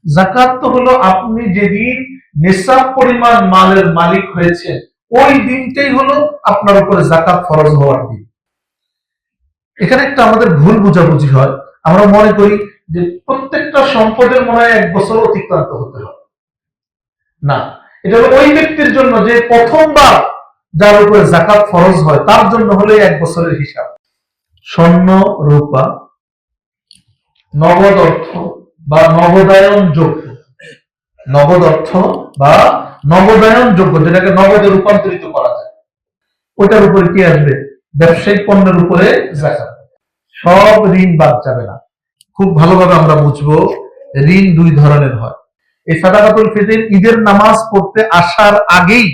যাকাত তো হলো আপনি যেদিন নিসাব পরিমাণ মালের মালিক হয়েছে ওই দিনটাই হলো আপনার উপরে যাকাত ফরজ হওয়ার দিন। এখানে একটা আমাদের ভুল বোঝাবুঝি হয়, আমরা মনে করি যে প্রত্যেকটা সম্পদের মনে হয় 1 বছর অতিক্রান্ত হতে হবে। না, এটা হলো ওই ব্যক্তির জন্য যে প্রথমবার যার উপরে যাকাত ফরজ হয় তার জন্য হলো 1 বছরের হিসাব। স্বর্ণ, রূপা, নগদ অর্থ বা নগদায়ন যোগ্য, নগদ অর্থ বা নগদায়ন যোগ্য, যেটাকে নগদে রূপান্তরিত করা যায়, ওটার উপরে কি আসবে? ব্যবসায়িক পণ্যের উপরে যাকাত। সব ঋণ বাদ যাবে না। খুব ভালোভাবে আমরা বুঝবো, ঋণ 2 ধরনের হয়। এই সাদাকাতুল ফিতর ঈদের নামাজ পড়তে আসার আগেই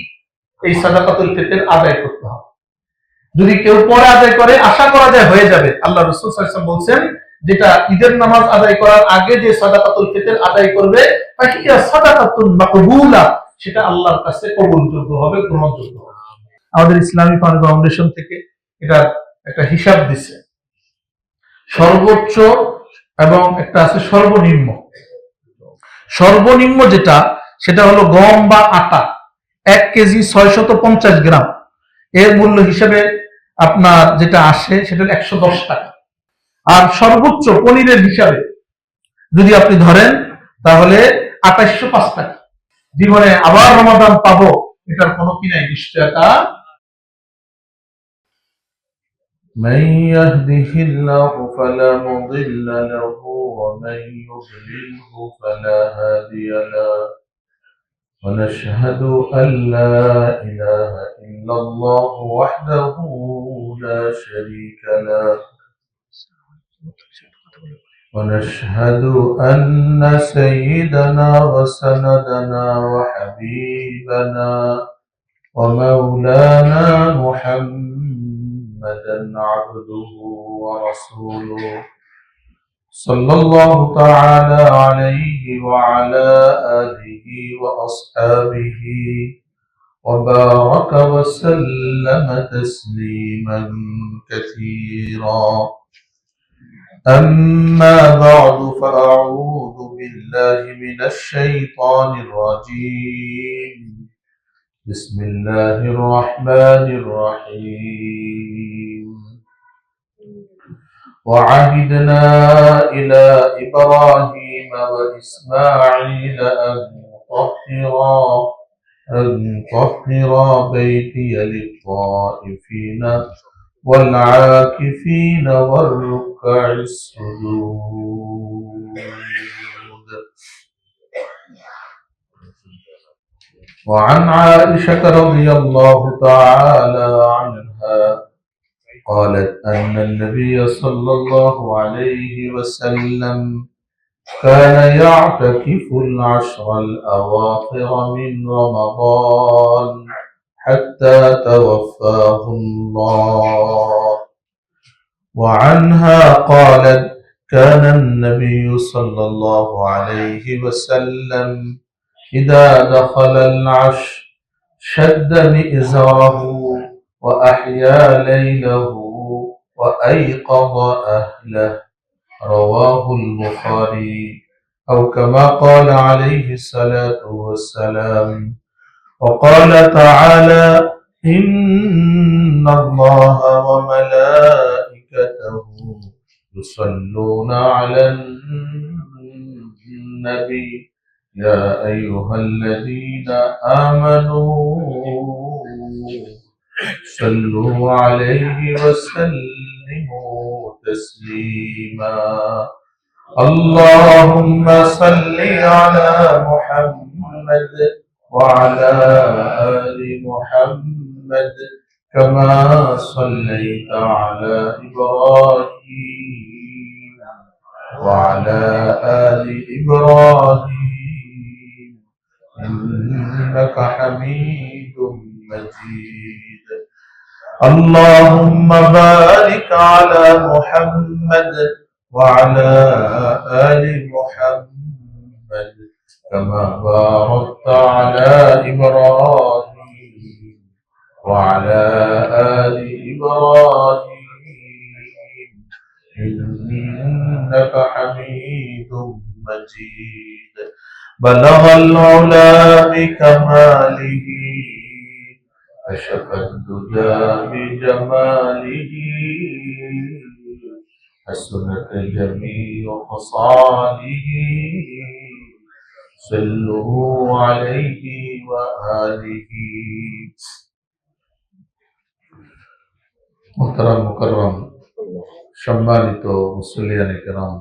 এই সাদাকাতুল ফিতর আদায় করতে হবে। যদি কেউ পরে আদায় করে, আশা করা যায় হয়ে যাবে। আল্লাহ রাসূল সাল্লাল্লাহু আলাইহি ওয়াসাল্লাম বলছেন, যেটা ঈদের নামাজ আদায় করার আগে যে সাদাকাতুল ফিতর আদায় করবে, ফাহিয়া সাদাকাতুন মাকবুলা, সেটা আল্লাহর কাছে কবুলযোগ্য হবে, গ্রহণযোগ্য হবে। আমাদের ইসলামিক ফাউন্ডেশন থেকে এটা একটা হিসাব দিছে, সর্বোচ্চ এবং একটা আছে সর্বনিম্ন। সর্বনিম্ন যেটা, সেটা হলো গম বা আটা 1 কেজি 650 গ্রাম, এর মূল্য হিসেবে আপনার যেটা আসে সেটা 110 টাকা। আর সর্বোচ্চ পনিরের হিসাবে যদি আপনি ধরেন তাহলে 2805 টাকা। জীবনে আবার রমাদান পাবো এটার কোনো কি নাই, নিশ্চয়তা। من يهده الله فلا مضل له ومن يضلله فلا هادي له ونشهد أن لا إله إلا الله وحده لا شريك له ونشهد أن سيدنا وسندنا وحبيبنا ومولانا محمدا عبده ورسوله صلى الله تعالى عليه وعلى آله وأصحابه وبارك وسلم تسليما كثيرا. أما بعد فأعوذ بالله من الشيطان الرجيم. بسم الله الرحمن الرحيم. وعهدنا إلى إبراهيم وإسماعيل أن طهرا بيتي للطائفين والعاكفين والركع السجود. وعن عائشة رضي الله تعالى عنها قالت أن النبي صلى الله عليه وسلم كان يعتكف العشر الأواخر من رمضان حتى توفاه الله. وعنها قالت كان النبي صلى الله عليه وسلم إذا دخل العشر شد مئزره وأحيا ليله وأيقظ أهله. رواه البخاري أو كما قال عليه الصلاة والسلام. وقال تعالى إن الله وملائكته يصلون على النبي يا أيها الذين آمنوا صلوا عليه وسلموا تسليما. اللهم صل على محمد وعلى آل محمد كما صليت على إبراهيم وعلى آل إبراهيم إنك حميد مجيد. اللهم بارك على محمد وعلى آل محمد كما باركت على إبراهيم وعلى آل إبراهيم إنك حميد مجيد. بلغ العلا بكماله كشف الدجى بجماله حسنت جميع خصاله صلوا عليه وآله মোহতারাম মুকাররম সম্মানিত মুসল্লিয়ানে কেরাম,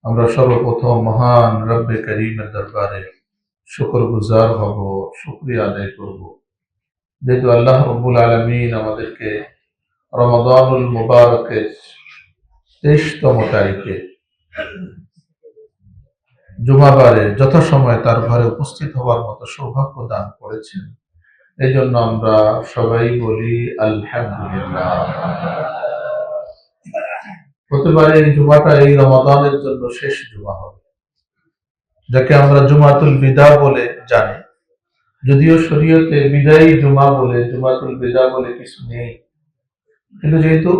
আমরা সর্বপ্রথম মহান রব্বে করিমের দরবারে শুকরগুজার হব, শুকরিয়া আদায় করব, যেহেতু আল্লাহ রাব্বুল আলামিন আমাদেরকে রমাদানুল মুবারকের 23তম তারিখে জুমাবারে যথাসময়ে তার ঘরে উপস্থিত হওয়ার মতো সৌভাগ্য দান করেছেন। এই জন্য আমরা সবাই বলি আলহামদুলিল্লাহ। হতে পারে এই জুমাটা এই রমাদানের জন্য শেষ জুমা হবে, যাকে আমরা জুমাতুল বিদা বলে জানি। যদিও শরীয়তে বিদায়ী জুমা বলে, জুমাতুল বিদা বলে কিছু নেই, কিন্তু যেহেতু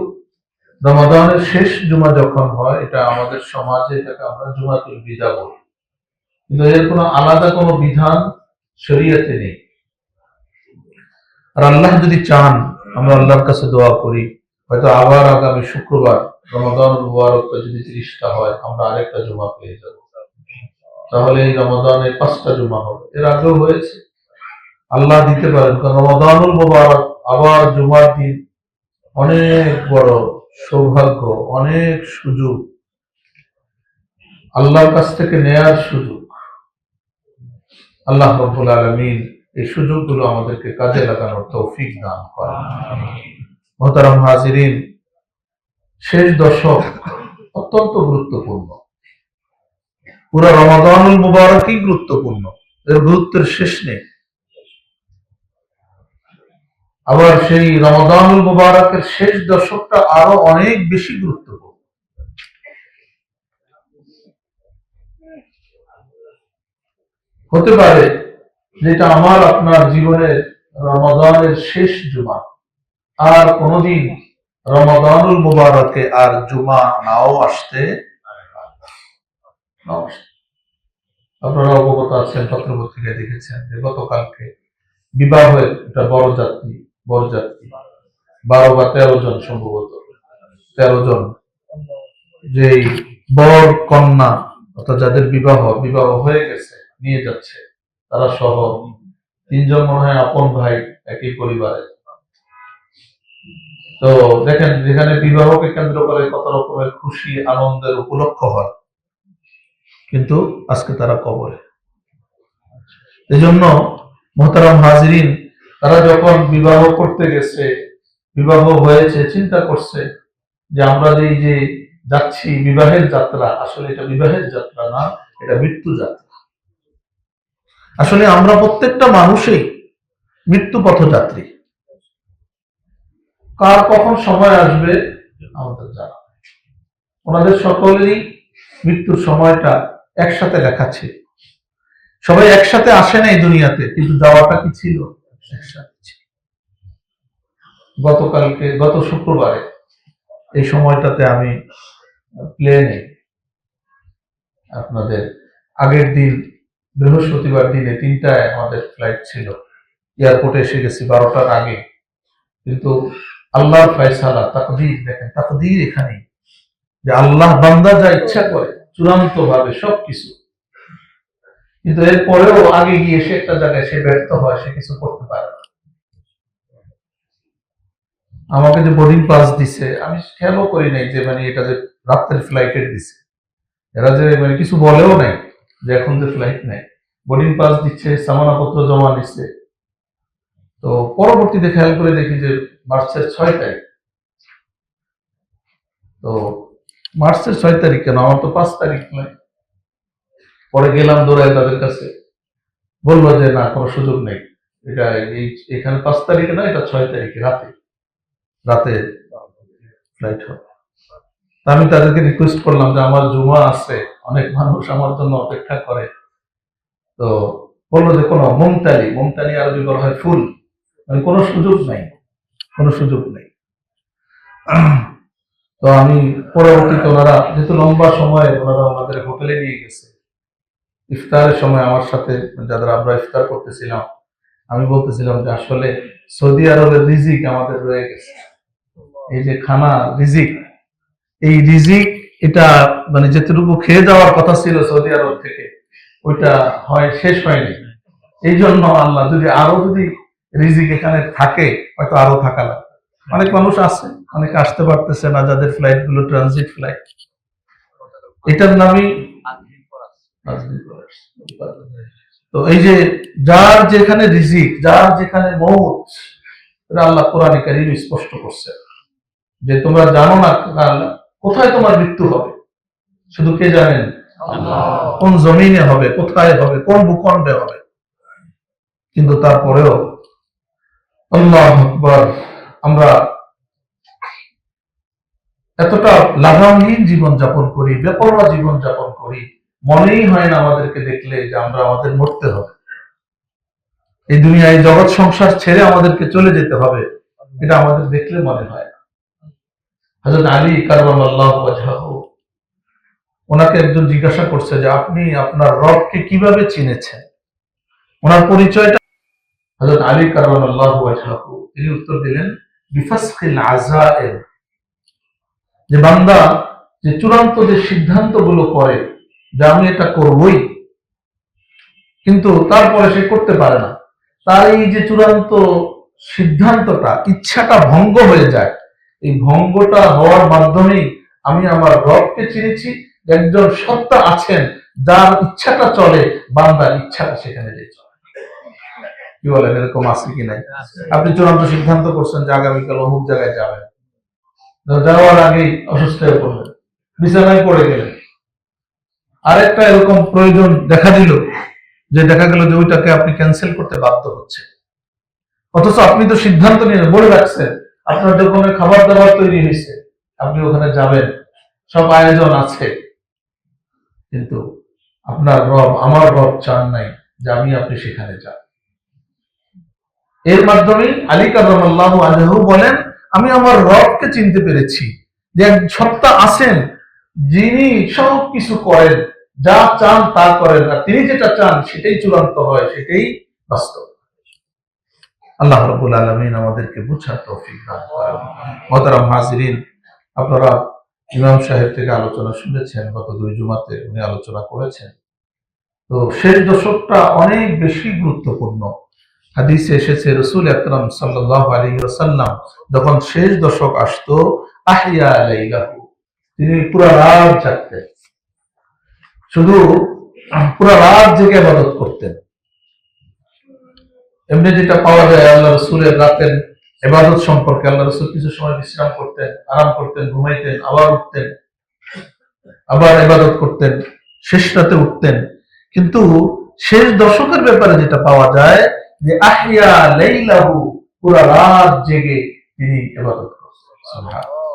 রমাদানের শেষ জুমা যখন হয়, এটা আমাদের সমাজে এটাকে আমরা জুমাতুল বিদা বলি, কিন্তু এর কোনো আলাদা কোনো বিধান শরীয়তে নেই। আর আল্লাহ যদি চান, আমরা আল্লাহর কাছে দোয়া করি, হয়তো আবার আগামী শুক্রবার রমাদানুল মুবারকটা যদি 30টা হয়, আমরা আরেকটা জুমা পেয়ে যাব। তাহলে এই রমাদানে 5টা জুমা হবে। এর আগেও হয়েছে, আল্লাহ দিতে পারেন, কারণ রমাদানুল মুবারক আবার জুমার দিন অনেক বড় সৌভাগ্য, অনেক সুযোগ, আল্লাহর কাছ থেকে নেয়ার সুযোগ। আল্লাহ রাব্বুল আলামিন এই সুযোগগুলো আমাদেরকে কাজে লাগানোর তৌফিক দান করেন। মুহতারাম হাজিরিন, শেষ দশক অত্যন্ত গুরুত্বপূর্ণ। পুরো রমাদানুল মুবারকই গুরুত্বপূর্ণ, এর গুরুত্বের শেষ নেই। আবার সেই রমাদানুল মুবারকের শেষ দশকটা আরো অনেক বেশি গুরুত্বপূর্ণ। হতে পারে যেটা আমার আপনার জীবনের রমাদানের শেষ জুমা, আর কোনদিন রমাদানুল মুবারকে আর জুমা নাও আসতে। আপনারা অবগত আছেন, পত্রপত্রিকায় দেখেছেন যে গতকালকে বিবাহের একটা বরযাত্রী 12 বা 13 জন, সম্ভবত 13 জন, যে বর কন্যা অর্থাৎ যাদের বিবাহ হয়ে গেছে নিয়ে যাচ্ছে, তারা সহ 3 জন মনে হয় আপন ভাই একই পরিবারে। তো দেখেন, যেখানে বিবাহকে কেন্দ্র করে কত রকমের খুশি আনন্দের উপলক্ষ হয়, কিন্তু আজকে তারা কবরে। এই জন্য মুহতারাম হাজিরিন, তারা যখন বিবাহ করতে গেছে, বিবাহ হয়েছে, চিন্তা করছে যে আমরা যে যাচ্ছি বিবাহের যাত্রা, আসলে এটা বিবাহের যাত্রা না, এটা মৃত্যু যাত্রা। আসলে আমরা প্রত্যেকটা মানুষই মৃত্যু পথযাত্রী। কার কখন সময় আসবে আমাদের জানা। ওনাদের সকলেরই মৃত্যুর সময়টা একসাথে লেখা ছিল। সবাই একসাথে আসে না এই দুনিয়াতে, কিন্তু যাওয়াটা কি ছিল? একসাথে ছিল। গত শুক্রবারে এই সময়টাতে আমি প্লেনে, আপনাদের আগের দিন বৃহস্পতিবার দিনে 3টায় আমাদের ফ্লাইট ছিল, এয়ারপোর্টে এসে গেছি 12টার আগে। কিন্তু আল্লাহর ফয়সালা, তাকদীর, দেখেন তাকদীর এখানেই, যে আল্লাহ বান্দা যা ইচ্ছা করে চূড়ান্ত ভাবে সবকিছু, কিন্তু এরপরেও আগে গিয়ে সে একটা জায়গায় সে ব্যর্থ হয়, সে কিছু করতে পারে না। আমাকে যে বোর্ডিং পাস দিছে, আমি খেয়ালও করি নাই যে এটা যে রাতের ফ্লাইটের দিছে। এরা যে কিছু বলেও নাই যে এখন যে ফ্লাইট নেই, বোর্ডিং পাস দিচ্ছে, সামানাপত্র জমা নিচ্ছে। তো পরবর্তীতে খেয়াল করে দেখি যে মার্চের 6 তারিখ। তো মার্চের 6 তারিখ কেন, আমার তো 5 তারিখ নয়। পরে গেলাম দৌড়ায় তাদের কাছে, বললো যে না, কোনো সুযোগ নেই, এটা এখানে 5 তারিখে না, এটা 6 তারিখে রাতে ফ্লাইট হবে। আমি তাদেরকে রিকোয়েস্ট করলাম যে আমার জুমা আছে, অনেক মানুষ আমার জন্য অপেক্ষা করে। তো বললো যে কোনো মুমতানি আরবি বলা হয় ফুল, কোনো সুযোগ নাই। তো আমি পরবর্তীতে, ওনারা যেহেতু লম্বা সময় ওনারা আমাদের হোটেলে নিয়ে গেছে, ইফতারের সময় আমার সাথে যাদের আমরা ইফতার করতেছিলাম, আমি বলতেছিলাম যে আসলে সৌদি আরবের রিজিক আমাদের রয়ে গেছে। এই যে খানা রিজিক, এই রিজিক এটা মানে যেটুকু খেয়ে যাওয়ার কথা ছিল সৌদি আরব থেকে, ওইটা হয় শেষ হয়নি। এই জন্য আল্লাহ যদি আরো যদি রিজিক এখানে থাকে, হয়তো আরো থাকা লাগবে। অনেক মানুষ আছে, অনেকে আসতে পারতেছে না, যাদের ফ্লাইট গুলো ট্রানজিট ফ্লাইট, এটার নামই তো এই যে যার যেখানে রিজিক, যার যেখানে মৌত, আল্লাহ কোরআনে কারীম স্পষ্ট করছে যে তোমরা জানো না কোথায় তোমার মৃত্যু হবে, শুধু কে জানেন? কোন জমিনে হবে, কোথায় হবে, কোন ভূখণ্ডে হবে। কিন্তু তারপরেও আল্লাহু আকবার, আমরা এতটা লাগামহীন জীবন যাপন করি, বেপরোয়া জীবন যাপন করি, মনেই হয় না আমাদেরকে দেখলে যে আমরা আমাদের মরতে হবে, এই দুনিয়ায় জগৎ সংসার ছেড়ে আমাদেরকে চলে যেতে হবে, এটা আমাদের দেখলে মনে হয় না। হযরত আলী কাররামাল্লাহু ওয়াজহাহু, ওনাকে একজন জিজ্ঞাসা করছে যে আপনি আপনার রবকে কিভাবে চিনেছেন, ওনার পরিচয়টা। হযরত আলী কাররামাল্লাহু ওয়াজহাহু তিনি উত্তর দিলেন বিফাসখিল আযায়ের, যে বান্দা যে চূড়ান্ত যে সিদ্ধান্ত গুলো করে যে আমি এটা করবই, কিন্তু তারপরে সে করতে পারে না, তার এই যে চূড়ান্ত সিদ্ধান্তটা, ইচ্ছাটা ভঙ্গ হয়ে যায়, এই ভঙ্গটা হওয়ার মাধ্যমেই আমি আমার রবকে চিনেছি, একজন সত্তা আছেন যার ইচ্ছাটা চলে, বান্দার ইচ্ছাটা সেখানে যে চলে। কি বলেন, এরকম আছে কি নাই? আপনি চূড়ান্ত সিদ্ধান্ত করছেন যে আগামীকাল অমুক জায়গায় যাবেন, যাওয়ার আগেই অসুস্থ হয়ে পড়লেন, বিছানায় পড়ে গেলেন, আরেকটা এরকম প্রয়োজন দেখা দিল, যে দেখা গেল যে ওইটাকে আপনি ক্যান্সেল করতে বাধ্য হচ্ছে, অথচ আপনি তো সিদ্ধান্ত নিয়ে বলে রাখছেন, আপনার দোকানে খাবার দাবার তৈরি হয়েছে, আপনি ওখানে যাবেন, সব আয়োজন আছে, কিন্তু আপনার রব, আমার রব চান নাই যে আমি আপনি সেখানে যান। এর মাধ্যমে আলী কাররামাল্লাহু আনহু বলেন আমি আমার রবকে চিনতে পেরেছি, যে এক সত্তা আছেন যিনি সব কিছু করেন, যা চান তা করেন, আর তিনি যেটা চান সেটাই চূড়ান্ত হয়, সেটাই বাস্তব। আল্লাহ রাব্বুল আলামিন আমাদেরকে বুঝার তৌফিক দান করেন। মুহতারাম হাজিরিন, আপনারা ইমাম সাহেব থেকে আলোচনা শুনেছেন, গত 2 জুমাতে উনি আলোচনা করেছেন। তো শেষ দশকটা অনেক বেশি গুরুত্বপূর্ণ। হাদিসে এসেছে রাসূল আকরাম সাল্লাল্লাহু আলাইহি ওয়াসাল্লাম যখন শেষ দশক আসতো, আহইয়া লাইলাহু, তিনি পুরো রাত জাগতেন, শুধু পুরো রাত জেগে ইবাদত করতেন। এমনি যেটা পাওয়া যায় আল্লাহ রাসূলের রাতের ইবাদত সম্পর্কে, আল্লাহ রাসূল কিছু সময় বিশ্রাম করতেন, আরাম করতেন, ঘুমাইতেন, আবার উঠতেন, আবার ইবাদত করতেন, শেষ রাতে উঠতেন। কিন্তু শেষ দশকের ব্যাপারে যেটা পাওয়া যায় যে আহইয়া লাইলাহু, পুরো রাত জেগে তিনি ইবাদত করতেন। সুবহানাল্লাহ,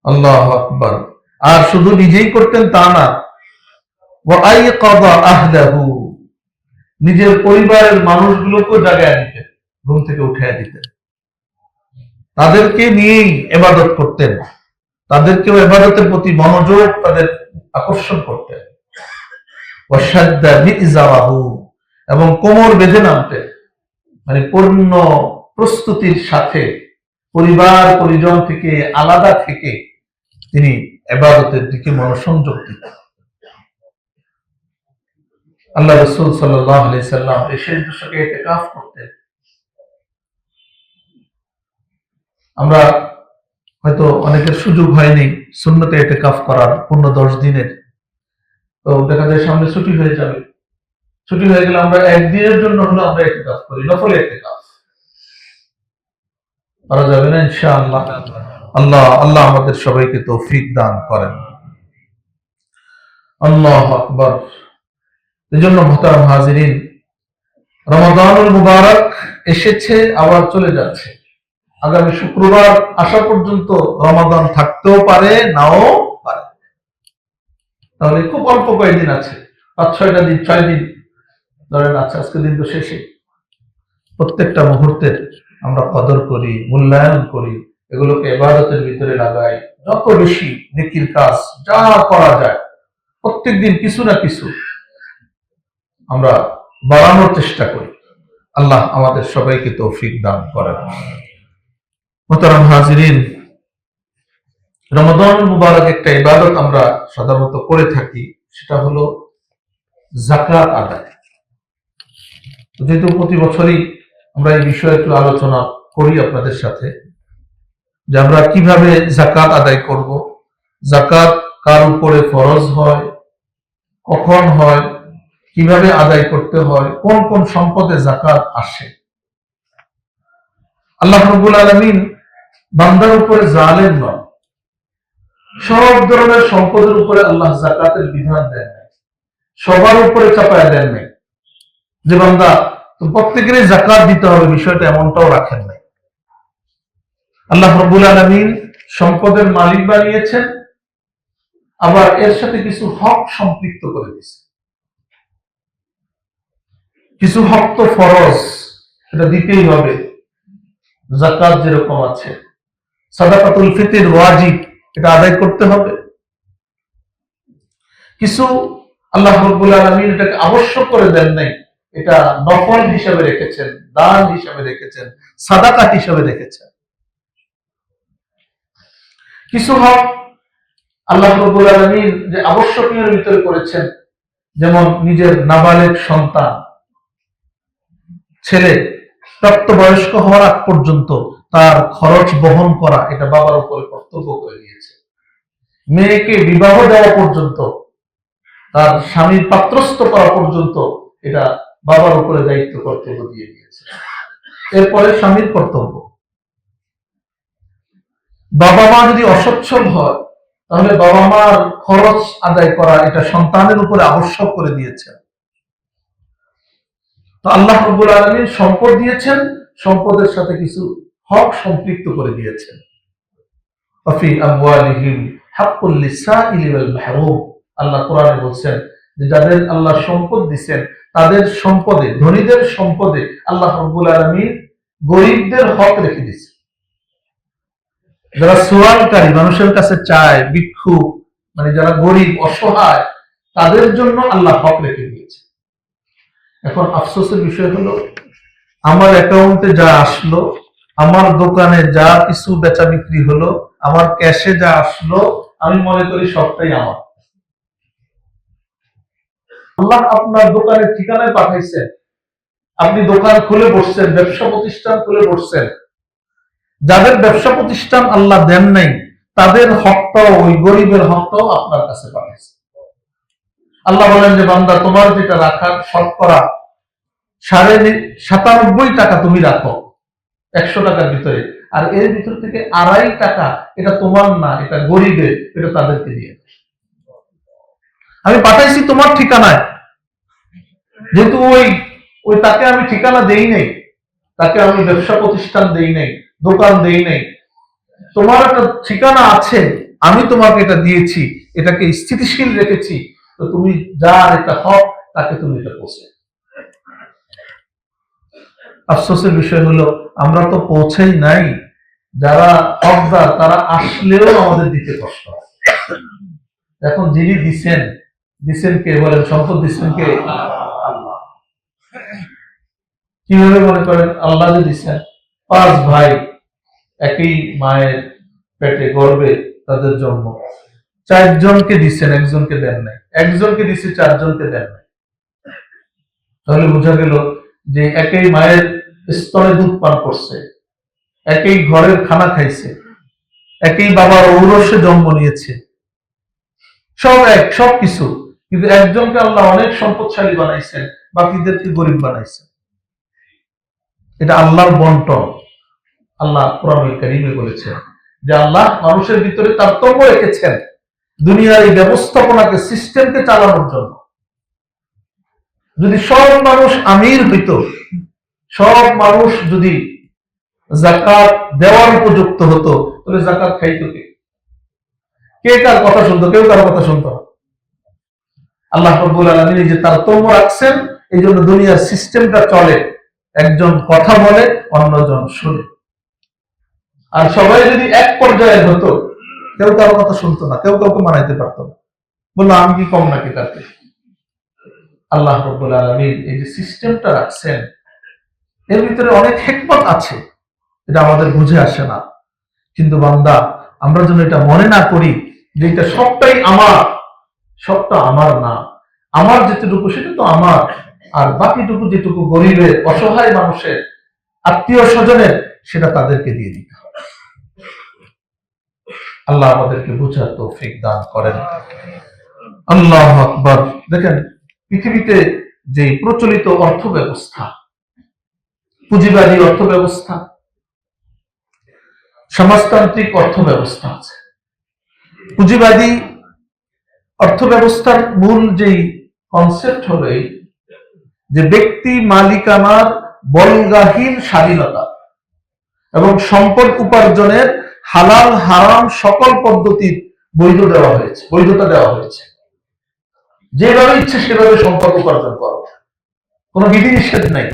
আল্লাহু আকবার। আর শুধু নিজেই করতেন তা না, ওয়া আইকাযা আহলাহু, নিজের পরিবারের মানুষগুলোকেও জাগায় দিতেন, ঘুম থেকে উঠিয়ে দিতেন, তাদেরকে নিয়েই ইবাদত করতেন, তাদেরকেও ইবাদতের প্রতি মনোযোগ তাদের আকর্ষণ করতেন। ওয়াশাদ্দা মিযজারাহু, এবং কোমর বেঁধে নামতেন, মানে পূর্ণ প্রস্তুতির সাথে পরিবার পরিজন থেকে আলাদা থেকে তিনি ইবাদতের দিকে মনোসংযোগ দিতেন। আল্লাহ রাসূল সাল্লাল্লাহু আলাইহি সাল্লাম এই শেষ দশকে ইতিকাফ করতেন। আমরা হয়তো অনেকের সুযোগ হয়নি সুন্নতে ইতিকাফ করার পূর্ণ 10 দিনের, তো দেখা যায় সামনে ছুটি হয়ে যাবে, ছুটি হয়ে গেলে আমরা একদিনের জন্য হলো আমরা ইতিকাফ করি, নফল ইতিকাফ করা যাবে না ইনশাআল্লাহ। আল্লাহ আমাদের সবাইকে তৌফিক দান করেন। আল্লাহু আকবার। এজন্য মুহতারাম হাজিরিন, রমাদানুল মুবারক এসেছে, আবার চলে যাচ্ছে। আগামী শুক্রবার আসা পর্যন্ত রমাদান থাকতেও পারে, নাও পারে। তাহলে খুব অল্প কয়েকদিন আছে, 5-6টা দিন, 6 দিন ধরেন আছে, আজকে দিন তো শেষে। প্রত্যেকটা মুহূর্তের আমরা কদর করি, মূল্যায়ন করি, এগুলোকে ইবাদতের ভিতরে লাগাই, যত বেশি নেকির কাজ যা করা যায় প্রত্যেকদিন কিছু না কিছু আমরা বাড়ানোর চেষ্টা করি। আল্লাহ আমাদের সবাইকে তৌফিক দান করেন। মুহতারাম হাজিরিন, রমাদান মুবারক একটা ইবাদত আমরা সাধারণত করে থাকি, সেটা হলো যাকাত আদায়। যেহেতু প্রতি বছরই আমরা এই বিষয়ে একটু আলোচনা করি আপনাদের সাথে, যে আমরা কিভাবে যাকাত আদায় করব, যাকাত কার উপরে ফরজ হয়, কখন হয়, কিভাবে আদায় করতে হয়, কোন কোন সম্পদে যাকাত আসে। আল্লাহ রাব্বুল আলামিন বান্দার উপরে জালেম নন। সব ধরনের সম্পদের উপরে আল্লাহ যাকাতের বিধান দেন নাই, সবার উপরে চাপায় দেন নাই যে বান্দা প্রত্যেকেরই যাকাত দিতে হবে, বিষয়টা এমনটাও রাখেন নাই। আল্লাহ রাব্বুল আলামিন সম্পদের মালিক বানিয়েছেন, আবার এর সাথে কিছু হক সম্পৃক্ত করে দিয়েছে। কিছু হক তো ফরজ, এটা দিতেই হবে, যাকাত যেরকম আছে। সাদাকাতুল ফিতর ওয়াজিব, এটা আদায় করতে হবে। কিছু আল্লাহ রাব্বুল আলামিন এটাকে আবশ্যক করে দেন নাই, এটা নফল হিসাবে রেখেছেন, দান হিসাবে রেখেছেন, সাদাকাত হিসাবে রেখেছেন। কিছু হক আল্লাহ রাব্বুল আলামিন যে আবশ্যকীয় ভিতরে করেছেন, যেমন নিজের নাবালেগ সন্তান ছেলে প্রাপ্তবয়স্ক হওয়ার আগ পর্যন্ত তার খরচ বহন করা, এটা বাবার উপরে কর্তব্য করে দিয়েছে। মেয়েকে বিবাহ দেওয়া পর্যন্ত, তার স্বামীর পাত্রস্থ করা পর্যন্ত, এটা বাবার উপরে দায়িত্ব কর্তব্য দিয়ে দিয়েছে। এরপরে স্বামীর কর্তব্য। বাবা মা যদি অসচ্ছল হয়, তাহলে বাবা মার খরচ আদায় করা, এটা সন্তানের উপরে আবশ্যক করে দিয়েছেন। তো আল্লাহ রাব্বুল আলামিন সম্পদ দিয়েছেন, সম্পদের সাথে কিছু হক সম্পৃক্ত করে দিয়েছেন। ওয়াফি আমওয়ালিহিম হাক্কুল লিসাইলি ওয়াল মাহরুম, আল্লাহ কোরআনে বলছেন যে যাদের আল্লাহ সম্পদ দিবেন, তাদের সম্পদে, ধনীদের সম্পদে আল্লাহ রাব্বুল আলামিন গরীবদের হক রেখে দিয়েছেন। যারা সোয়ালকারী, মানুষের কাছে চায়, ভিক্ষুক, মানে যারা গরিব অসহায়, তাদের জন্য আল্লাহ হক রেখে দিয়েছে। এখন আফসোসের বিষয় হলো, আমার অ্যাকাউন্টে যা আসলো, আমার দোকানে যা কিছু বেচা বিক্রি হলো, আমার ক্যাশে যা আসলো, আমি মনে করি সবটাই আমার। আল্লাহ আপনার দোকানের ঠিকানায় পাঠাইছেন, আপনি দোকান খুলে বসছেন, ব্যবসা প্রতিষ্ঠান খুলে বসছেন। যাদের ব্যবসা প্রতিষ্ঠান আল্লাহ দেন নাই, তাদের হকটাও, ওই গরিবের হকটাও আপনার কাছে পাঠাইছে। আল্লাহ বলেন যে বান্দা, তোমার যেটা রাখার শতকরা 97.5 টাকা তুমি রাখো 100 টাকার ভিতরে, আর এর ভিতর থেকে 2.5 টাকা এটা তোমার না, এটা গরিবের, এটা তাদেরকে দিয়ে আমি পাঠাইছি তোমার ঠিকানায়। যেহেতু ওই তাকে আমি ঠিকানা দেই নাই, তাকে আমি ব্যবসা প্রতিষ্ঠান দেই নাই, দোকান দেই নাই, তোমার একটা ঠিকানা আছে, আমি তোমাকে এটা দিয়েছি, এটাকে স্থিতিশীল রেখেছি, তো তুমি যার এটা হক তাকে তুমি এটা পৌঁছে। আফসোসের বিষয় হলো, আমরা তো পৌঁছেই নাই। যারা হকদার, তারা আসলেও আমাদের দিতে কষ্ট হয়। এখন যিনি দিচ্ছেন কে বলেন? সম্পদ দিচ্ছেন কে? আল্লাহ। কিভাবে মনে করেন? আল্লাহ যে দিচ্ছেন, 5 ভাই, একই মায়ের পেটে গর্ভে তাদের জন্ম, 4 জনকে দিচ্ছেন, একজনকে দেন নাই। একজনকে দিচ্ছে, 4 জনকে দেন নাই। তাহলে বোঝা গেল যে একই মায়ের স্তনে দুধ পান করছে, একই ঘরের খানা খাইছে, একই বাবার ঔরসে জন্ম নিয়েছে, সব এক, সব কিছু, কিন্তু একজনকে আল্লাহ অনেক সম্পদশালী বানাইছেন, বাকিদেরকে গরিব বানাইছেন। এটা আল্লাহর বন্টন। আল্লাহ কোরআনুল কারীমে বলেছেন যে আল্লাহ মানুষের ভিতরে তারতম্য রেখেছেন দুনিয়ার এই ব্যবস্থাপনাকে, সিস্টেমকে চালানোর জন্য। যদি সব মানুষ আমির হইত, সব মানুষ যদি যাকাত দেওয়ার উপযুক্ত হতো, তাহলে যাকাত খাইতো কে? কে কার কথা শুনতো? কেউ কার কথা শুনতো না। আল্লাহ রাব্বুল আলামিন যে তারতম্য রাখছেন, এই জন্য দুনিয়ার সিস্টেমটা চলে, একজন কথা বলে, অন্যজন শুনে। আর সবাই যদি এক পর্যায়ে হতো, কেউ কারো কথা শুনতো না, কেউ কাউকে মানাইতে পারতো না, বললো আমি কি কম নাকি তাতে। আল্লাহ রাব্বুল আলামিন এই যে সিস্টেমটা রাখছেন, এর ভিতরে অনেক হিকমত আছে, এটা আমাদের বুঝে আসে না। কিন্তু বান্দা, আমরা যেন এটা মনে না করি যে এটা সবটাই আমার, সবটা আমার না। আমার যেটুকু সেটা তো আমার, আর বাকিটুকু যেটুকু গরিবের, অসহায় মানুষের, আত্মীয় স্বজনের, সেটা তাদেরকে দিয়ে দিতে হবে। আল্লাহ আমাদেরকে বুঝার তৌফিক দান করেন। আল্লাহু আকবার। দেখেন, পৃথিবীতে যে প্রচলিত অর্থ ব্যবস্থা, পুঁজিবাদী অর্থ ব্যবস্থা, সমাজতান্ত্রিক অর্থ ব্যবস্থা আছে। পুঁজিবাদী অর্থ ব্যবস্থার মূল যেই কনসেপ্ট হলো এই যে ব্যক্তি মালিকানার বলগাহীন স্বাধীনতা এবং সম্পদ উপার্জনের হালাল হারাম সকল পদ্ধতির বৈধতা দেওয়া হয়েছে। যেভাবে ইচ্ছে সেভাবে সম্পদ উপার্জন করো, কোনো বিধিনিষেধ নাই।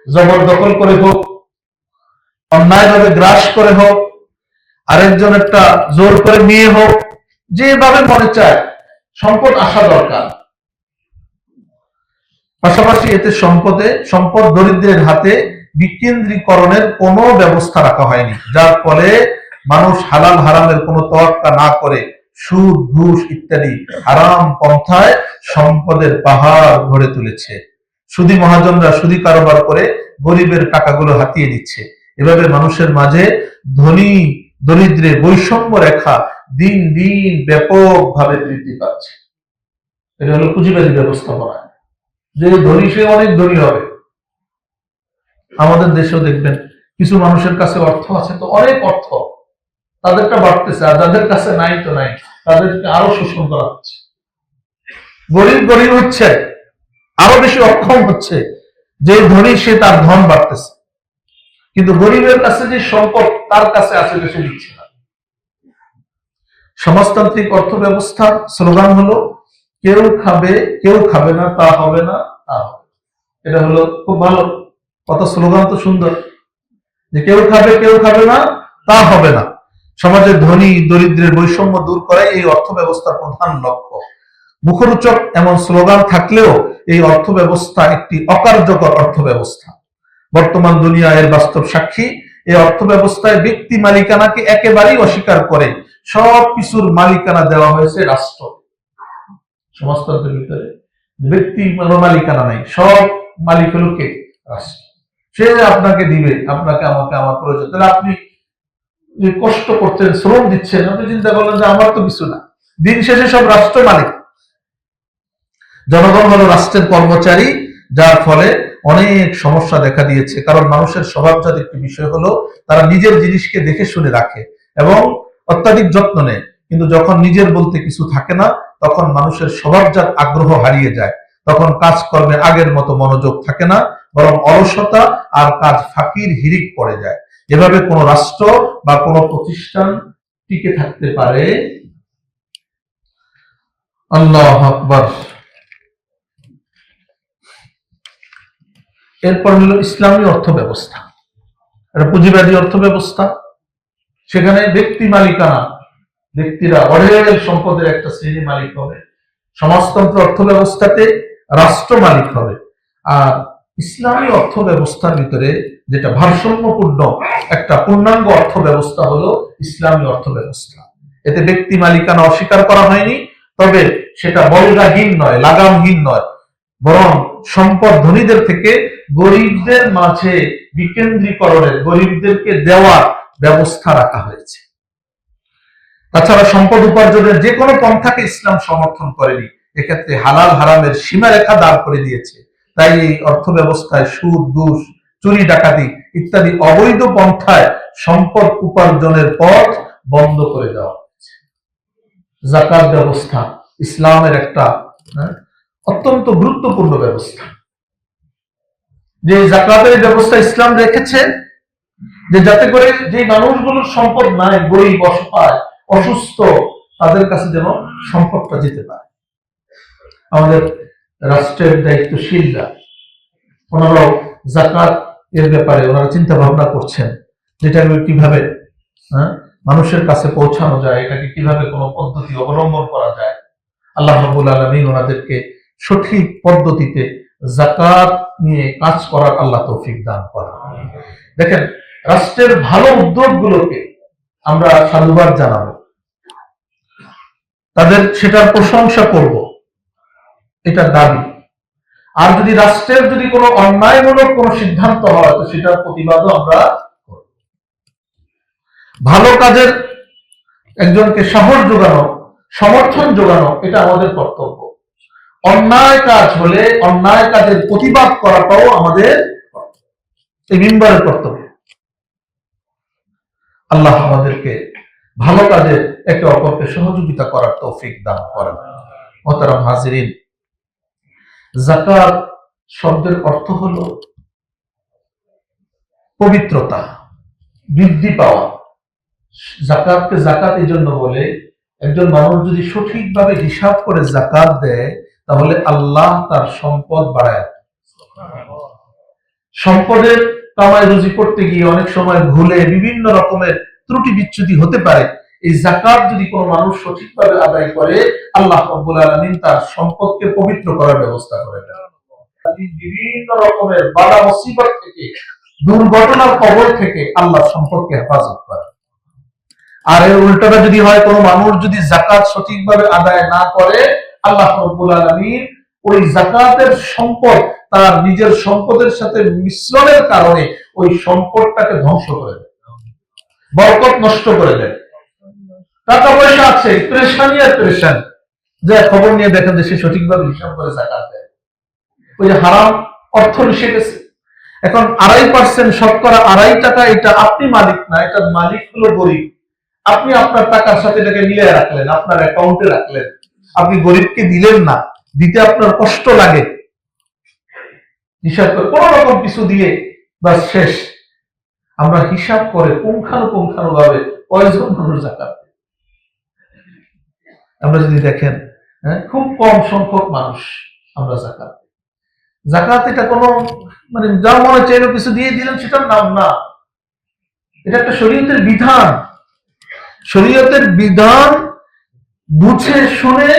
জবরদখল করে হোক, অন্যায়ভাবে গ্রাস করে হোক, আরেকজন একটা জোর করে নিয়ে হোক, যেভাবে মনে চায় সম্পদ আসা দরকার। পাশাপাশি এতে সম্পদ দরিদ্রের হাতে বিকেন্দ্রীকরণের কোনো ব্যবস্থা রাখা হয়নি, যার ফলে মানুষ হালাল হারামের কোনো তোয়াক্কা না করে সুদ ঘুষ ইত্যাদি হারাম পন্থায় সম্পদের পাহাড় গড়ে তুলেছে। সুদী মহাজনরা সুদী কারবার করে গরিবের টাকাগুলো হাতিয়ে নিচ্ছে। এভাবে মানুষের মাঝে ধনী দরিদ্রে বৈষম্য রেখা দিন দিন ব্যাপকভাবে বৃদ্ধি পাচ্ছে। এটা হলো পুঁজিবাদী ব্যবস্থাপনা। যে ধনী সে অনেক ধনী হবে। আমাদের দেশেও দেখবেন কিছু মানুষের কাছে অর্থ আছে, তো অনেক অর্থ, তাদেরটা বাড়তেছে, আর যাদের কাছে নাই তো নাই, তাদেরকে আরো শোষণ করা হচ্ছে। গরিব গরিব হচ্ছে, আরো বেশি অক্ষম হচ্ছে। যে ধনী সে তার ধন বাড়তেছে, কিন্তু গরিবের কাছে যে সম্পদ তার কাছে আছে সে দিচ্ছে না। সমাজতান্ত্রিক অর্থ ব্যবস্থার স্লোগান হলো কেউ খাবে না, তা হবে না, তা হবে। এটা হলো খুব ভালো কথা, স্লোগান তো সুন্দর, যে কেউ খাবে না, তা হবে না। সমাজের ধনী দরিদ্রের বৈষম্য দূর করাই এই অর্থ ব্যবস্থার প্রধান লক্ষ্য। মুখরোচক এমন স্লোগান থাকলেও এই অর্থ ব্যবস্থা একটি অকার্যকর অর্থ ব্যবস্থা। বর্তমান দুনিয়া এর বাস্তব সাক্ষী। এই অর্থ ব্যবস্থায় ব্যক্তি মালিকানাকে একেবারেই অস্বীকার করে সব কিছুর মালিকানা দেওয়া হয়েছে রাষ্ট্র। সমাজতন্ত্রের ভিতরে ব্যক্তি মালিকানা নাই, সব মালিক হলো কে? রাষ্ট্র। সে আপনাকে দিবে, আপনাকে আমাকে, আমার প্রয়োজন। তাহলে আপনি কষ্ট করছেন, শ্রম দিচ্ছেন, আপনি চিন্তা করলেন যে আমার তো কিছু না। দিন শেষে সব রাষ্ট্র মালিক। জনগণ হলো রাষ্ট্রের কর্মচারী, যার ফলে অনেক সমস্যা দেখা দিয়েছে। কারণ মানুষের স্বভাবজাত একটি বিষয় হলো তারা নিজের জিনিসকে দেখে শুনে রাখে এবং অত্যাধিক যত্ন নেয়। কিন্তু যখন নিজের বলতে কিছু থাকে না, তখন মানুষের স্বভাবজাত আগ্রহ হারিয়ে যায়। তখন কাজকর্মে আগের মতো মনোযোগ থাকে না, বরং অলসতা আর কাজ ফাঁকির হিড়িক পড়ে যায়। এভাবে কোন রাষ্ট্র বা কোন প্রতিষ্ঠান টিকে থাকতে পারে? আল্লাহু আকবার। এরপর হলো ইসলামী অর্থ ব্যবস্থা, এটা পুঁজিবাদী অর্থ ব্যবস্থা। সেখানে ব্যক্তি মালিকানা, ব্যক্তিরা অঢেল সম্পদের একটা শ্রেণী মালিক হবে। সমাজতন্ত্র অর্থ ব্যবস্থাতে রাষ্ট্র মালিক হবে। আর ইসলামী অর্থ ব্যবস্থার ভিতরে যেটা ভারসাম্যপূর্ণ একটা পূর্ণাঙ্গ অর্থ ব্যবস্থা হলো ইসলামী অর্থ ব্যবস্থা। এতে ব্যক্তি মালিকানা অস্বীকার করা হয়নি, তবে সেটা বলগাহীন নয়, লাগামহীন নয়, বরং সম্পদ ধনীদের থেকে গরিবদের মাঝে বিকেন্দ্রীকরণের, গরিবদেরকে দেওয়ার ব্যবস্থা রাখা হয়েছে। তাছাড়া সম্পদ উপার্জনের যে কোনো পন্থাকে ইসলাম সমর্থন করেনি, এক্ষেত্রে হালাল হারামের সীমারেখা দাঁড় করে দিয়েছে। তাই এই অর্থ ব্যবস্থায় সুদ ঘুষ চুরি ডাকাতি ইত্যাদি অবৈধ পন্থায় সম্পদ উপার্জনের পথ বন্ধ করে দেওয়া হয়েছে। যাকাত ব্যবস্থা ইসলামের একটা অত্যন্ত গুরুত্বপূর্ণ ব্যবস্থা। যে যাকাতের ব্যবস্থা ইসলাম রেখেছে, যে যাতে করে যে মানুষগুলোর সম্পদ নাই, গরিব অসহায় অসুস্থ, তাদের কাছে যেন সম্পদটা যেতে পারে। আমাদের রাষ্ট্রের দায়িত্বশীলরা ওনারাও যাকাত এর ব্যাপারে ওনারা চিন্তা ভাবনা করছেন, যেটা কিভাবে মানুষের কাছে পৌঁছানো যায়, এটাকে কিভাবে কোনো পদ্ধতি অবলম্বন করা যায়। আল্লাহ রাব্বুল আলামিন ওনাদেরকে সঠিক পদ্ধতিতে যাকাত নিয়ে কাজ করার আল্লাহ তৌফিক দান করেন। দেখেন, রাষ্ট্রের ভালো উদ্যোগগুলোকে আমরা সাধুবাদ জানাবো, তাদের সেটার প্রশংসা করব, এটা দাবি। আর যদি রাষ্ট্রের যদি কোনো অন্যায়মূলক কোনো সিদ্ধান্ত হয় তো সেটার প্রতিবাদও আমরা করব। ভালো কাজের একজনকে সাহস যোগানো, সমর্থন যোগানো, এটা আমাদের কর্তব্য। অন্যায় কাজ হলে অন্যায় কাজের প্রতিবাদ করাটাও আমাদের এই মিম্বরের কর্তব্য। আল্লাহ আমাদেরকে ভালো কাজে একে অপরকে সহযোগিতা করার তৌফিক দান করেন। মোহতারাম হাজিরিন, যাকাত শব্দের অর্থ হলো পবিত্রতা, বৃদ্ধি পাওয়া। যাকাতকে যাকাত এই জন্য বলে, একজন মানুষ যদি সঠিকভাবে হিসাব করে যাকাত দেয় তাহলে আল্লাহ তার সম্পদ বাড়ায়। সম্পদের কামাই রুজি করতে গিয়ে অনেক সময় ভুলে বিভিন্ন রকমের ত্রুটি বিচ্যুতি হতে পারে। এই যাকাত যদি কোনো মানুষ সঠিকভাবে আদায় করে, আল্লাহ রাব্বুল আলামিন তার সম্পদকে পবিত্র করার ব্যবস্থা করে দেন। বিভিন্ন রকমের বালা মুসিবত থেকে, দুর্ঘটনার কবল থেকে আল্লাহ সম্পদকে হেফাজত করে। আর এর উল্টাটা যদি হয়, কোনো মানুষ যদি যাকাত সঠিকভাবে আদায় না করে, আল্লাহ রাব্বুল আলামিন ওই যাকাতের সম্পদ তার নিজের সম্পদের সাথে মিশ্রণের কারণে ওই সম্পদটাকে ধ্বংস করে দেয়, বরকত নষ্ট করে দেয়। টাকা পয়সা আছে, পেরেশানি আর পেরেশানি, যে খবর নিয়ে দেখেন যে সে সঠিকভাবে হিসাব করে যাকাত দেয়, ওই যে হারাম অর্থ মিশে গেছে। এখন 2.5% শতকরা 2.5 টাকা, এটা আপনি মালিক না, এটা মালিক হলো গরিব। আপনি আপনার টাকার সাথে এটাকে মিলিয়ে রাখলেন, আপনার অ্যাকাউন্টে রাখলেন, আপনি গরিবকে দিলেন না, দিতে আপনার কষ্ট লাগে, হিসাব করে কোন রকম কিছু দিয়ে বাস শেষ। আমরা হিসাব করে পুঙ্খানুপুঙ্খানুভাবে কয়জন মানুষ যাকাত, আমরা যদি দেখেন খুব কম সংখ্যক মানুষ আমরা যাকাত। যাকাত এটা কোনো মানে যার মনে চাইলো কিছু দিয়ে দিলেন সেটার নাম না, এটা একটা শরীয়তের বিধান। শরীয়তের বিধান বুঝে শুনে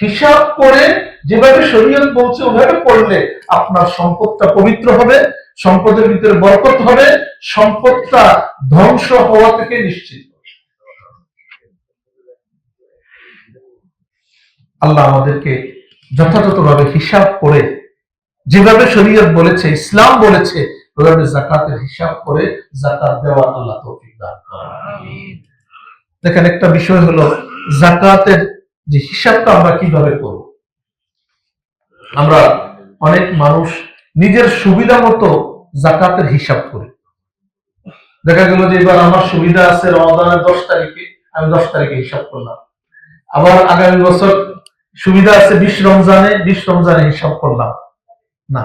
হিসাব করে যেভাবে শরীয়ত বলছে ওভাবে করলে আপনার সম্পদটা পবিত্র হবে, সম্পদের ভিতরে বরকত হবে, সম্পদটা ধ্বংস হওয়া থেকে নিশ্চিত। আল্লাহ আমাদেরকে যথাযথভাবে হিসাব করে, যেভাবে শরীয়ত বলেছে, ইসলাম বলেছে, ওইভাবে যাকাতের হিসাব করে যাকাত দেওয়া আল্লাহ তৌফিক দান করেন। আমিন। দেখেন, একটা বিষয় হলো যাকাতের যে হিসাবটা আমরা কিভাবে করব। আমরা অনেক মানুষ নিজের সুবিধা মতো যাকাতের হিসাব করি। দেখা গেল যে এবার আমার সুবিধা আছে রমাদানের 10 তারিখে, আমি 10 তারিখে হিসাব করলাম। আবার আগামী বছর সুবিধা আছে 20 রমজানে হিসাব করলাম। না,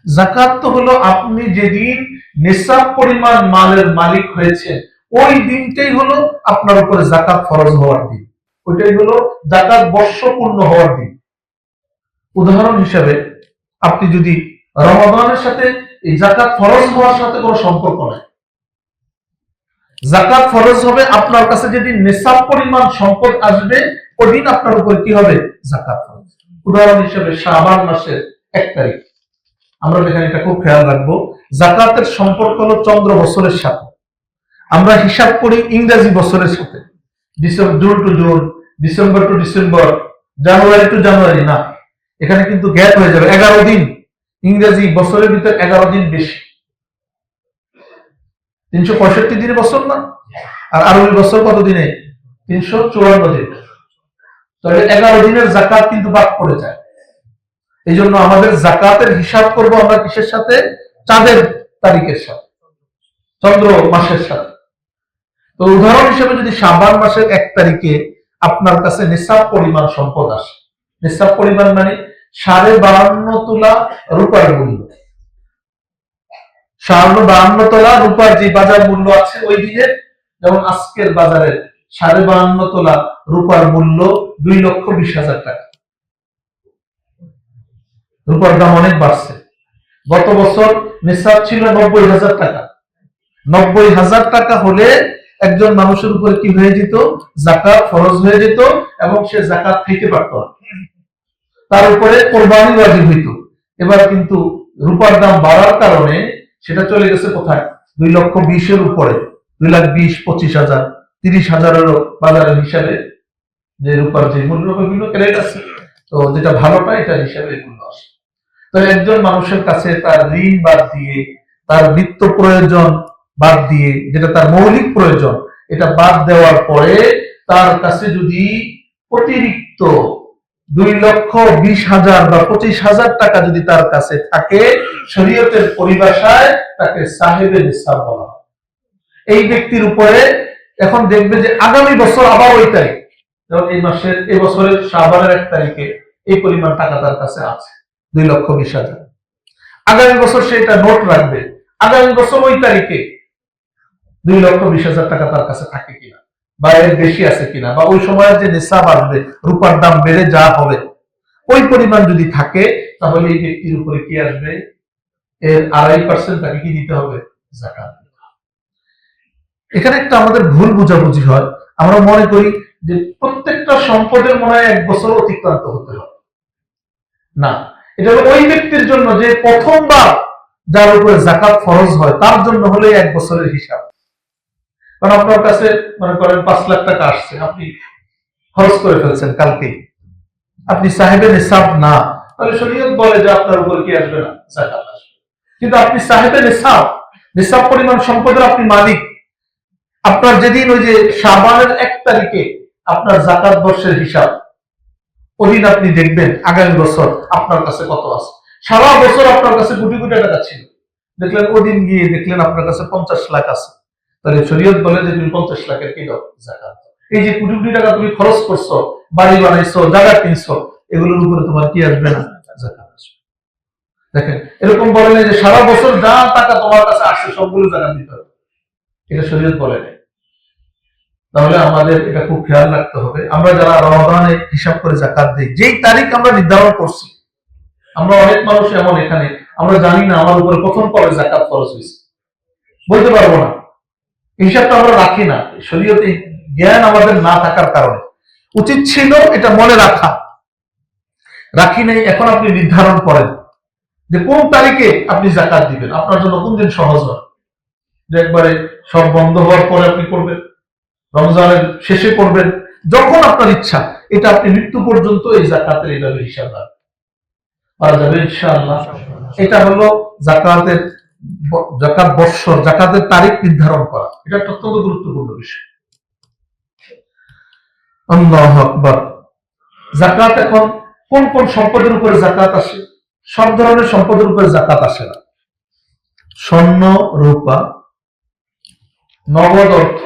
যাকাত তো হলো আপনি যেদিন নিসাব পরিমাণ মালের মালিক হয়েছে ওই দিনটাই হলো আপনার উপরে যাকাত ফরজ হওয়ার দিন, ওইটাই হলো যাকাত বর্ষ পূর্ণ হওয়ার দিন। উদাহরণ হিসাবে আপনি যদি রমাদানের সাথে এই যাকাত ফরজ হওয়ার সাথে কোনো সম্পর্ক নাই, যাকাত ফরজ হবে আপনার কাছে যেদিন নিসাব পরিমাণ সম্পদ আসবে ওই দিন আপনার উপর কি হবে, যাকাত ফরজ। উদাহরণ হিসেবে শাবান মাসের 1 তারিখ, আমরা এখানে এটা খুব খেয়াল রাখবো, যাকাতের সম্পর্ক হলো চন্দ্র বছরের সাথে। আমরা হিসাব করি ইংরেজি বছরের সাথে, June to June, December to December, January to January না, এখানে কিন্তু গ্যাপ হয়ে যাবে 11 দিন। ইংরেজি বছরের ভিতর 11 দিন বেশি, 365 দিনের বছর না, আর আরবি বছর কত দিনে, 354 দিন। তাহলে 11 দিনের যাকাত কিন্তু বাদ পড়ে যায়। এই জন্য আমাদের যাকাতের হিসাব করব আমরা কিসের সাথে, চাঁদের তারিখের সাথে, চন্দ্র মাসের সাথে। তো উদাহরণ হিসেবে যদি শাবান মাসের 1 তারিখে আপনার কাছে নিসাব পরিমাণ সম্পদ আসে, নিসাব পরিমাণ মানে 52.5 তোলা রূপার মূল্য, 52.5 তোলা রূপার যে বাজার মূল্য আছে ওই দিনে, যেমন আজকের বাজারে 52.5 তোলা রূপার মূল্য 2,20,000 টাকা। রূপার দাম অনেক বাড়ছে। গত বছর নিসাব ছিল 90,000 টাকা। 90,000 টাকা হলে একজন মানুষের উপরে কি হয়ে যেত, যাকাত ফরজ হয়ে যেত এবং সে যাকাত খাইতে পারত না। তার উপরে কোরবানি ওয়াজিব হইতো। এবার কিন্তু রূপার দাম বাড়ার কারণে সেটা চলে গেছে কোথায়, 2,20,000-এর উপরে, 2,20,000, 25,000, 30,000-এরও বাজারের হিসাবে যে রূপার যে মূল্য বিভিন্ন রেট আছে, তো যেটা ভালোটা এটা হিসাবে মূল্য আসে। তাহলে একজন মানুষের কাছে তার ঋণ বাদ দিয়ে, তার নিত্য প্রয়োজন বাদ দিয়ে, যেটা তার মৌলিক প্রয়োজন, এটা বাদ দেওয়ার পরে তার কাছে যদি অতিরিক্ত 2,20,000 বা 25,000 টাকা যদি তার কাছে থাকে, শরীয়তের পরিভাষায় তাকে সাহেবে নিসাব বলা হয়। এই ব্যক্তির উপরে এখন দেখবে যে আগামী বছর আবার ওই তারিখ, যেমন এই বছরের শাবানের 1 তারিখে এই পরিমাণ টাকা তার কাছে আছে, 2,20,000। আগামী বছর সে এটা নোট রাখবে, আগামী বছর ওই তারিখে 2,20,000 টাকা তার কাছে থাকে কিনা, বা এর বেশি আছে কিনা, বা ওই সময়ের যে নিসাব আসবে, রূপার দাম বেড়ে যা হবে ওই পরিমাণ যদি থাকে, তাহলে এই ব্যক্তির উপরে কি আসবে, এর 2.5% তাকে কি দিতে হবে, যাকাত। এখানে একটা আমাদের ভুল বোঝাবুঝি হয়, আমরা মনে করি যে প্রত্যেকটা সম্পদের মনে হয় 1 বছর অতিক্রান্ত হতে হবে। না, এটা হলো ওই ব্যক্তির জন্য যে প্রথমবার যার উপরে যাকাত ফরজ হয়, তার জন্য হলে 1 বছরের হিসাব। কারণ আপনার কাছে মনে করেন 5 লাখ টাকা আসছে, আপনি খরচ করে ফেলছেন কালকেই, আপনি সাহেবে নিসাব না, তাহলে শরীয়ত বলে যে আপনার উপর কি আসবে না, যাকাত আসবে। কিন্তু আপনি সাহেবে নিসাব, নিসাব পরিমাণ সম্পদের আপনি মালিক, আপনার যেদিন ওই যে শাবানের 1 তারিখে আপনার যাকাত বর্ষের হিসাব, ওদিন আপনি দেখবেন আগামী বছর আপনার কাছে কত আছে। সারা বছর আপনার কাছে কোটি কোটি টাকা ছিল, দেখলেন ওদিন গিয়ে দেখলেন আপনার কাছে 50 লাখ আছে, তাহলে শরীয়ত বলে যে তুমি 50 লাখের কি দাও, যাকাত। এই যে কোটি কোটি টাকা তুমি খরচ করছো, বাড়ি বানাইছো, জায়গা কিনছো, এগুলোর উপরে তোমার কি আসবে না, যাকাত আসবে। দেখেন, এরকম বলে না যে সারা বছর যা টাকা তোমার কাছে আসছে সবগুলো যাকাত দিতে হবে, এটা শরীয়ত বলে না। তাহলে আমাদের এটা খুব খেয়াল রাখতে হবে। আমরা যারা রমাদানে হিসাব করে যাকাত দিই, যেই তারিখ আমরা নির্ধারণ করছি, আমরা অনেক মানুষ এমন এখানে আমরা জানি না আমার উপরে প্রথম কবে যাকাত ফরজ হয়েছে, বলতে পারবো না, হিসাবটা আমরা রাখি না। শরীয়তে জ্ঞান আমাদের না থাকার কারণে, উচিত ছিল এটা মনে রাখা, রাখি নাই। এখন আপনি নির্ধারণ করেন যে কোন তারিখে আপনি যাকাত দিবেন, আপনার জন্য কোন দিন সহজ হয়, যে একবারে সব বন্ধ হওয়ার পরে আপনি করবেন, রমজানের শেষে করবেন, যখন আপনার ইচ্ছা। এটা আপনি মৃত্যু পর্যন্ত এই যাকাতের এইভাবে হিসাব রাখবেন, পারা যাবে ইনশাআল্লাহ। এটা হলো যাকাতের, যাকাত বৎসর, যাকাতের তারিখ নির্ধারণ করা, এটা অত্যন্ত গুরুত্বপূর্ণ বিষয়। আল্লাহু আকবার। যাকাত এখন কোন কোন সম্পদের উপরে যাকাত আসে? সব ধরনের সম্পদের উপরে যাকাত আসে না। স্বর্ণ, রূপা, নগদ অর্থ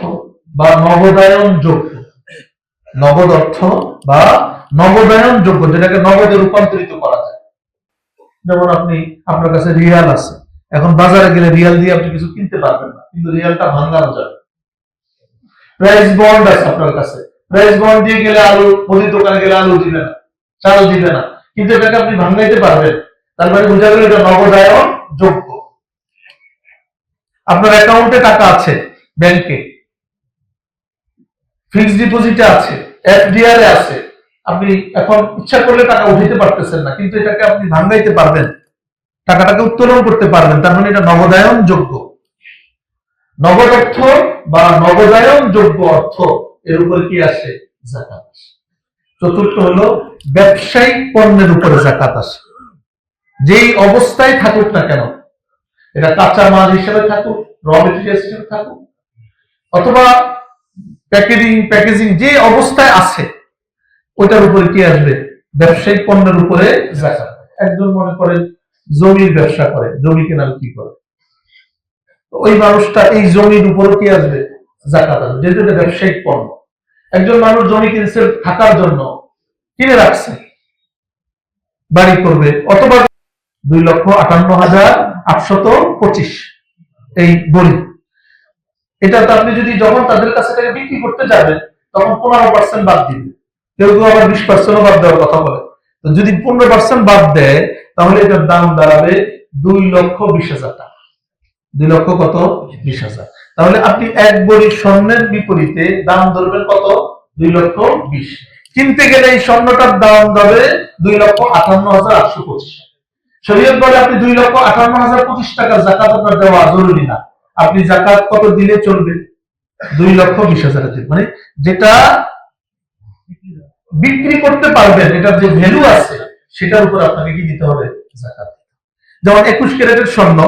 বা নগদায়ন যোগ্য, নগদ অর্থ বা নগদায়ন যোগ্য, যেটাকে নগদে রূপান্তরিত করা যায়। যেমন আপনার কাছে রিয়াল আছে, এখন বাজারে গেলে রিয়াল দিয়ে আপনি কিছু কিনতে পারবেন না, কিন্তু রিয়ালটা ভাঙানো যাবে। প্রাইস বন্ড আছে আপনার কাছে, প্রাইস বন্ড দিয়ে গেলে আলু, মুদির দোকানে গেলে আলু দিবে না, চাল দিবে না, কিন্তু এটাকে আপনি ভাঙাইতে পারবেন। তার মানে বোঝা গেল এটা নগদায়ন যোগ্য। আপনার অ্যাকাউন্টে টাকা আছে, ব্যাংকে ফিক্সড ডিপোজিটে আছে, এফডিআর এ আছে, আপনি এখন ইচ্ছা করলে টাকা উঠাইতে পারতেছেন না, কিন্তু এটাকে আপনি ভাঙাইতে পারবেন, টাকাটাকে উত্তোলন করতে পারবেন, তার মানে এটা নগদায়ন যোগ্য। নগদ অর্থ বা নগদায়ন যোগ্য অর্থ, এর উপর কি আসে, যাকাত আসে। চতুর্থ হলো ব্যবসায়িক পণ্যের উপরে যাকাত আসে, যেই অবস্থায় থাকুক না কেন, এটা কাঁচা মাল হিসেবে থাকুক, র মেটেরিয়াল হিসেবে থাকুক, অথবা প্যাকেজিং যে অবস্থায় আছে, ওইটার উপরে কি আসবে, ব্যবসায়িক পণ্যের উপরে যাকাত। একজন মনে করেন জমির ব্যবসা করে, জমি কেনার কি করে, ওই মানুষটা এই জমির উপরে কি আসবে, যাকাত আসবে, যেহেতু এটা ব্যবসায়িক পণ্য। একজন মানুষ জমি কিনছে থাকার জন্য, কিনে রাখছে, বাড়ি করবে, অথবা 2,58,825 এই বড়ি, এটা তো আপনি যদি যখন তাদের কাছে থেকে বিক্রি করতে যাবেন, তখন 15% বাদ দিবে, কেউ কেউ আবার 20% বাদ দেওয়ার কথা বলে। তো যদি 15% বাদ দেয়, তাহলে এটার দাম দাঁড়াবে 2,20,000 টাকা। 2 লক্ষ কত, 20,000। তাহলে আপনি 1 বড়ি স্বর্ণের বিপরীতে দাম ধরবেন কত, 2,20,000। কিনতে গেলে এই স্বর্ণটার দাম হবে 2,58,825। শরীয়ত বলে আপনি 2,58,025 টাকার যাকাত আপনার দেওয়া জরুরি না। আপনি যাকাত কত দিলে চলবে? 2,20,000 দিন, মানে যেটা বিক্রি করতে পারবেন, এটার যে ভ্যালু আছে সেটার উপর আপনাকে কি দিতে হবে? যাকাত। যেমন 21 ক্যারেটের স্বর্ণ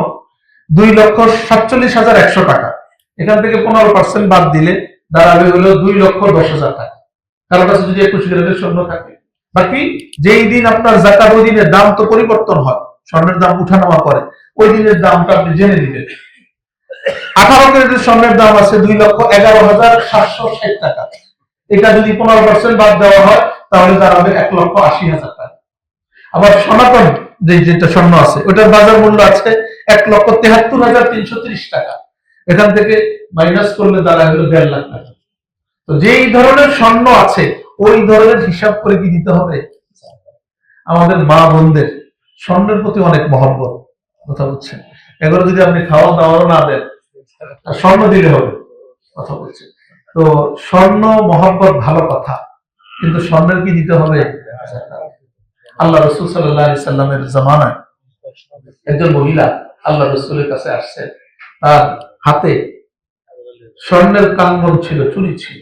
2,47,100 টাকা, এখান থেকে 15% বাদ দিলে দাঁড়াবে হলো 2,10,000 টাকা। কারো কাছে যদি 21 ক্যারেটের স্বর্ণ থাকে, বাকি যেই দিন আপনার যাকাত ওই দিনের দাম তো পরিবর্তন হয়, স্বর্ণের দাম উঠানামা করে, ওই দিনের দামটা আপনি জেনে দিবেন। 18 ক্যারেটের স্বর্ণের দাম আছে 2,11,760 টাকা, এটা যদি 15% বাদ দেওয়া হয় তাহলে দাঁড়াবে 1,80,000 টাকা। আবার সনাতন যেটা স্বর্ণ আছে ওটার বাজার মূল্য আছে 1,73,330 টাকা, এখান থেকে মাইনাস করলে দাঁড়ায় হলো 1.5 লাখ টাকা। তো যেই ধরনের স্বর্ণ আছে ওই ধরনের হিসাব করে কি দিতে হবে? আমাদের মা বোনদের স্বর্ণের প্রতি অনেক মহব্বত, কথা বলছেন, এগুলো যদি আপনি খাওয়া দাওয়ারও না দেন, স্বর্ণ দিলে হবে, কথা বলছেন। তো স্বর্ণ মহব্বত ভালো কথা, কিন্তু স্বর্ণের কি দিতে হবে? আল্লাহ রসুল সাল্লাল্লাহু আলাইহি সাল্লামের জামানায় একজন মহিলা আল্লাহ রসুলের কাছে আসছে, তার হাতে স্বর্ণের কাঙ্গন ছিল, চুরি ছিল।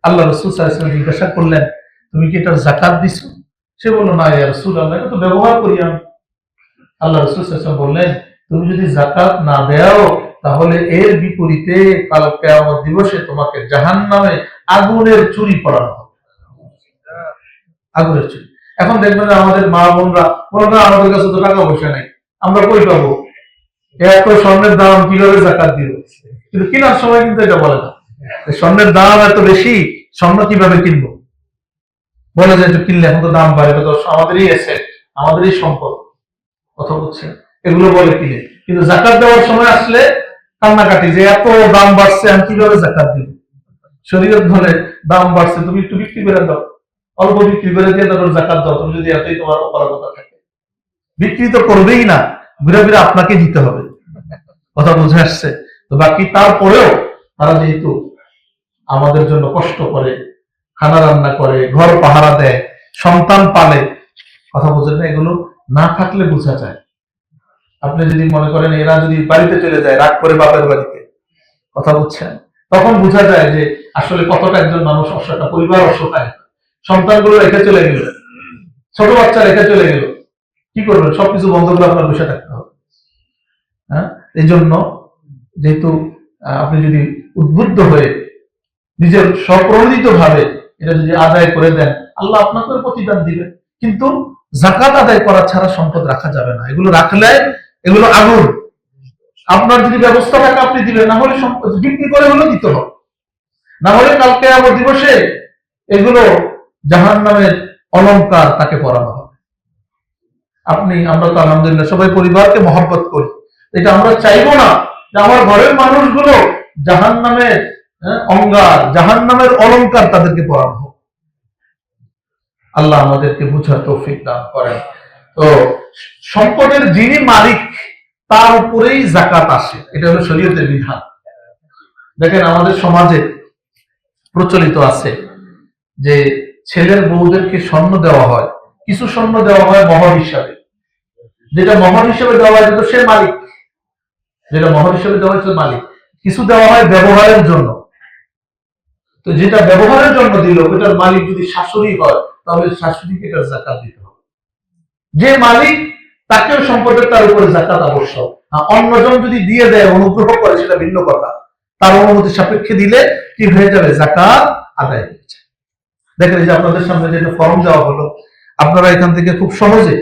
আল্লাহ রসুল সাল্লাল্লাহু আলাইহি সাল্লাম জিজ্ঞাসা করলেন, তুমি কি এটার যাকাত দিছো? সে বলল, না ইয়া রাসূলুল্লাহ, এটা তো ব্যবহার করি আমি। আল্লাহ রাসূল সাল্লাল্লাহু আলাইহি ওয়াসাল্লাম বললেন, তুমি যদি যাকাত না দাও তাহলে এর বিপরীতে কাল কিয়ামত দিবসে তোমাকে জাহান্নামে আগুনের চুরি পড়ানো হবে, আগুনের চুরি। এখন দেখবেন আমাদের মা বোনরা মনে করেন আমাদের কাছে তো টাকা পয়সা নেই, আমরা কই পাবো এত স্বর্ণের দাম, কিভাবে যাকাত দিব? কিন্তু কেনার সময় কিন্তু এটা বলে না, স্বর্ণের দাম এত বেশি, স্বর্ণ কিভাবে কিনবো? বলে যে একটু কিনলে এখন তো দাম বাড়ে, এটা তো আমাদেরই এসেট, আমাদেরই সম্পদ, কথা বলছে, এগুলো বলে কিনে। কিন্তু যাকাত দেওয়ার সময় আসলে কান্নাকাটি, যে এত দাম বাড়ছে আমি কিভাবে যাকাত দিব? শরীয়ত বলে দাম বাড়ছে, তুমি একটু বিক্রি করে দাও, অল্প বিক্রি করে দিয়ে তারপর যাকাত দাও, তুমি যদি এতই তোমার অপারগতা থাকে। বিক্রি তো করবেই না, ঘুরে ঘুরে আপনাকে দিতে হবে, কথা বুঝে আসছে? তো বাকি তারপরেও তারা যেহেতু আমাদের জন্য কষ্ট করে, খানা রান্না করে, ঘর পাহারা দেয়, সন্তান পালে, কথা বোঝেন না? এগুলো না থাকলে বোঝা যায়। আপনি যদি মনে করেন এরা যদি বাড়িতে চলে যায় রাগ করে বাপের বাড়িতে, কথা বুঝছেন, তখন বোঝা যায় যে আসলে কতটা একজন মানুষ অসহায়, পরিবার অসহায়। সন্তানগুলো রেখে চলে গেল, ছোট বাচ্চা রেখে চলে গেল, কি করবেন? সবকিছু বন্ধ করে আপনার বসে থাকতে হবে। হ্যাঁ, এই জন্য যেহেতু আপনি যদি উদ্বুদ্ধ হয়ে নিজের স্বপ্রণোদিত ভাবে এটা যদি আদায় করে দেন, আল্লাহ আপনাকে প্রতিদান দিবেন। কিন্তু যাকাত আদায় করা ছাড়া সম্পদ রাখা যাবে না, এগুলো রাখলে এগুলো আগুন। আপনার যদি ব্যবস্থা থাকে আপনি দিবেন, না হলে সম্পদ বিক্রি করে হলে দিতে হবে, না হলে কালকে কিয়ামত দিবসে এগুলো জাহান্নামের অলংকার তাকে পরানো হবে। আমরা তো আলহামদুলিল্লাহ সবাই পরিবারকে মহব্বত করি, এটা আমরা চাইবো না যে আমার ঘরের মানুষগুলো জাহান্নামের অঙ্গার, জাহান্নামের অলংকার তাদেরকে পরানো হোক। আল্লাহ আমাদেরকে বুঝার তৌফিক দান করেন। তো সম্পদের যিনি মালিক তার উপরেই যাকাত আসে, এটা হলো শরীয়তের বিধান। দেখেন আমাদের সমাজে প্রচলিত আছে যে ছেলের বউদেরকে স্বর্ণ দেওয়া হয়, কিছু স্বর্ণ দেওয়া হয় মহর হিসাবে, যেটা মহর হিসাবে দেওয়া হয় কিন্তু সে মালিক, যেটা মহর হিসাবে দেওয়া হচ্ছে মালিক। কিছু দেওয়া হয় ব্যবহারের জন্য, তো যেটা ব্যবহারের জন্য দিল ওটার মালিক যদি শাশুড়ি হয় তাহলে শাশুড়িকে এটার যাকাত দিতে হবে। যে মালিক তাকেও সম্পদের তার উপরে যাকাত আবশ্যক। অন্যজন যদি দিয়ে দেয়, অনুগ্রহ করে, সেটা ভিন্ন কথা, তার অনুমতি সাপেক্ষে দিলে কি হয়ে যাবে? যাকাত আদায় হয়ে যায়। দেখেন এই যে আপনাদের সামনে যেটা ফর্ম দেওয়া হলো, আপনারা এখান থেকে খুব সহজে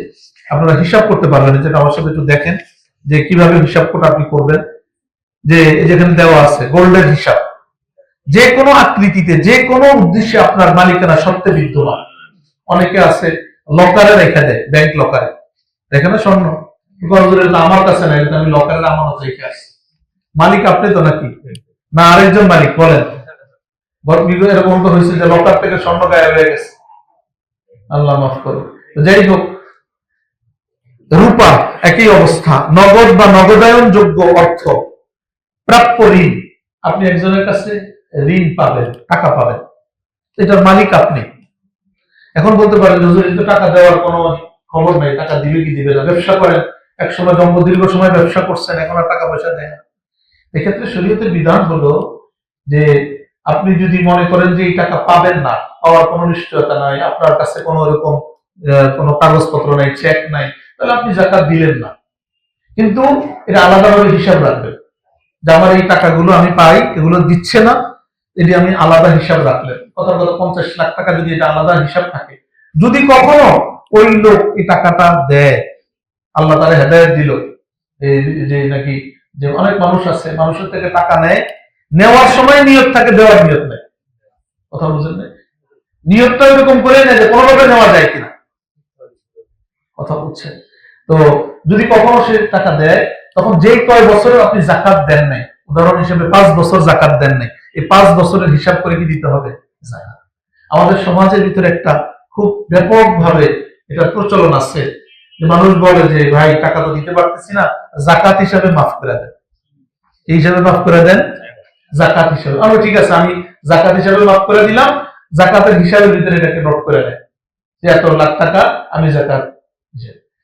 আপনারা হিসাব করতে পারবেন। যেটা আমার সাথে একটু দেখেন যে কিভাবে হিসাব করে আপনি করবেন। যে যেখানে দেওয়া আছে গোল্ডের হিসাব, যে কোনো আকৃতিতে যে কোনো উদ্দেশ্যে আপনার মালিকানা সত্ত্বে বিদ্যমান। অনেকে আছে লকারে রেখে দেয়, ব্যাংক লকারে দেখে না স্বর্ণ, আমার কাছে নাই, আমি লকারের আমানত রেখে আসি। মালিক আপনি তো নাকি না আরেকজন মালিক? বলেন, এরকম তো হয়েছে যে লকার থেকে স্বর্ণ গায়েব হয়ে গেছে, আল্লাহ মাফ করো। যাই হোক, রূপা একই অবস্থা, নগদ বা নগদায়ন যোগ্য অর্থ, প্রাপ্য ঋণ। আপনি একজনের কাছে ঋণ পাবেন, টাকা পাবেন, এটার মালিক আপনি, এখন বলতে পারেন হুজুর তো টাকা দেওয়ার কোনো খবর নাই, টাকা দিবে কি দিবে না। ব্যবসা করেন, এক সময় দীর্ঘ সময় ব্যবসা করছেন, এখন আর টাকা পয়সা দেয় না। এক্ষেত্রে শরীয়তের বিধান হলো যে আপনি যদি মনে করেন যে এই টাকা পাবেন না, পাওয়ার কোনো নিশ্চয়তা নাই, আপনার কাছে কোনো এরকম কোনো কাগজপত্র নাই, চেক নাই, তাহলে আপনি জাকাত দিলেন না। কিন্তু এটা আলাদাভাবে হিসাব রাখবেন যে আমার এই টাকাগুলো আমি পাই, এগুলো দিচ্ছে না, এটি আমি আলাদা হিসাব রাখলেন। কথার কথা 50 লাখ টাকা যদি এটা আলাদা হিসাব থাকে, যদি কখনো ওই লোক এই টাকাটা দেয়, আল্লাহ তাআলা হেদায়েত দিল, এই যে নাকি যে অনেক মানুষ আছে মানুষের থেকে টাকা নেয়, নেওয়ার সময় নিয়ত থাকে, দেওয়ার নিয়ত নেই। কথা বুঝেন না? নিয়তটা এরকম করে নেয় যে কোনোভাবে নেওয়া যায় কিনা। কথা বুঝছেন? তো যদি কখনো সে টাকা দেয়, তখন যে কয় বছরে আপনি জাকাত দেন নাই, উদাহরণ হিসেবে 5 বছর জাকাত দেন নাই, এই 5 বছরের হিসাব করে কি দিতে হবে জাকাত। আমাদের সমাজের ভিতরে একটা খুব ব্যাপকভাবে এটা প্রচলন আছে যে মানুষ বলে যে ভাই টাকা তো দিতে পারতেছি না, জাকাত হিসাবে মাফ করে দেন। এই হিসাবে মাফ করে দেন, জাকাত হিসাবে। আমরা ঠিক আছে, আমি জাকাত হিসাবে মাফ করে দিলাম, জাকাতের হিসাবের ভিতরে এটাকে নোট করে নেয় যে এত লাখ টাকা আমি জাকাত।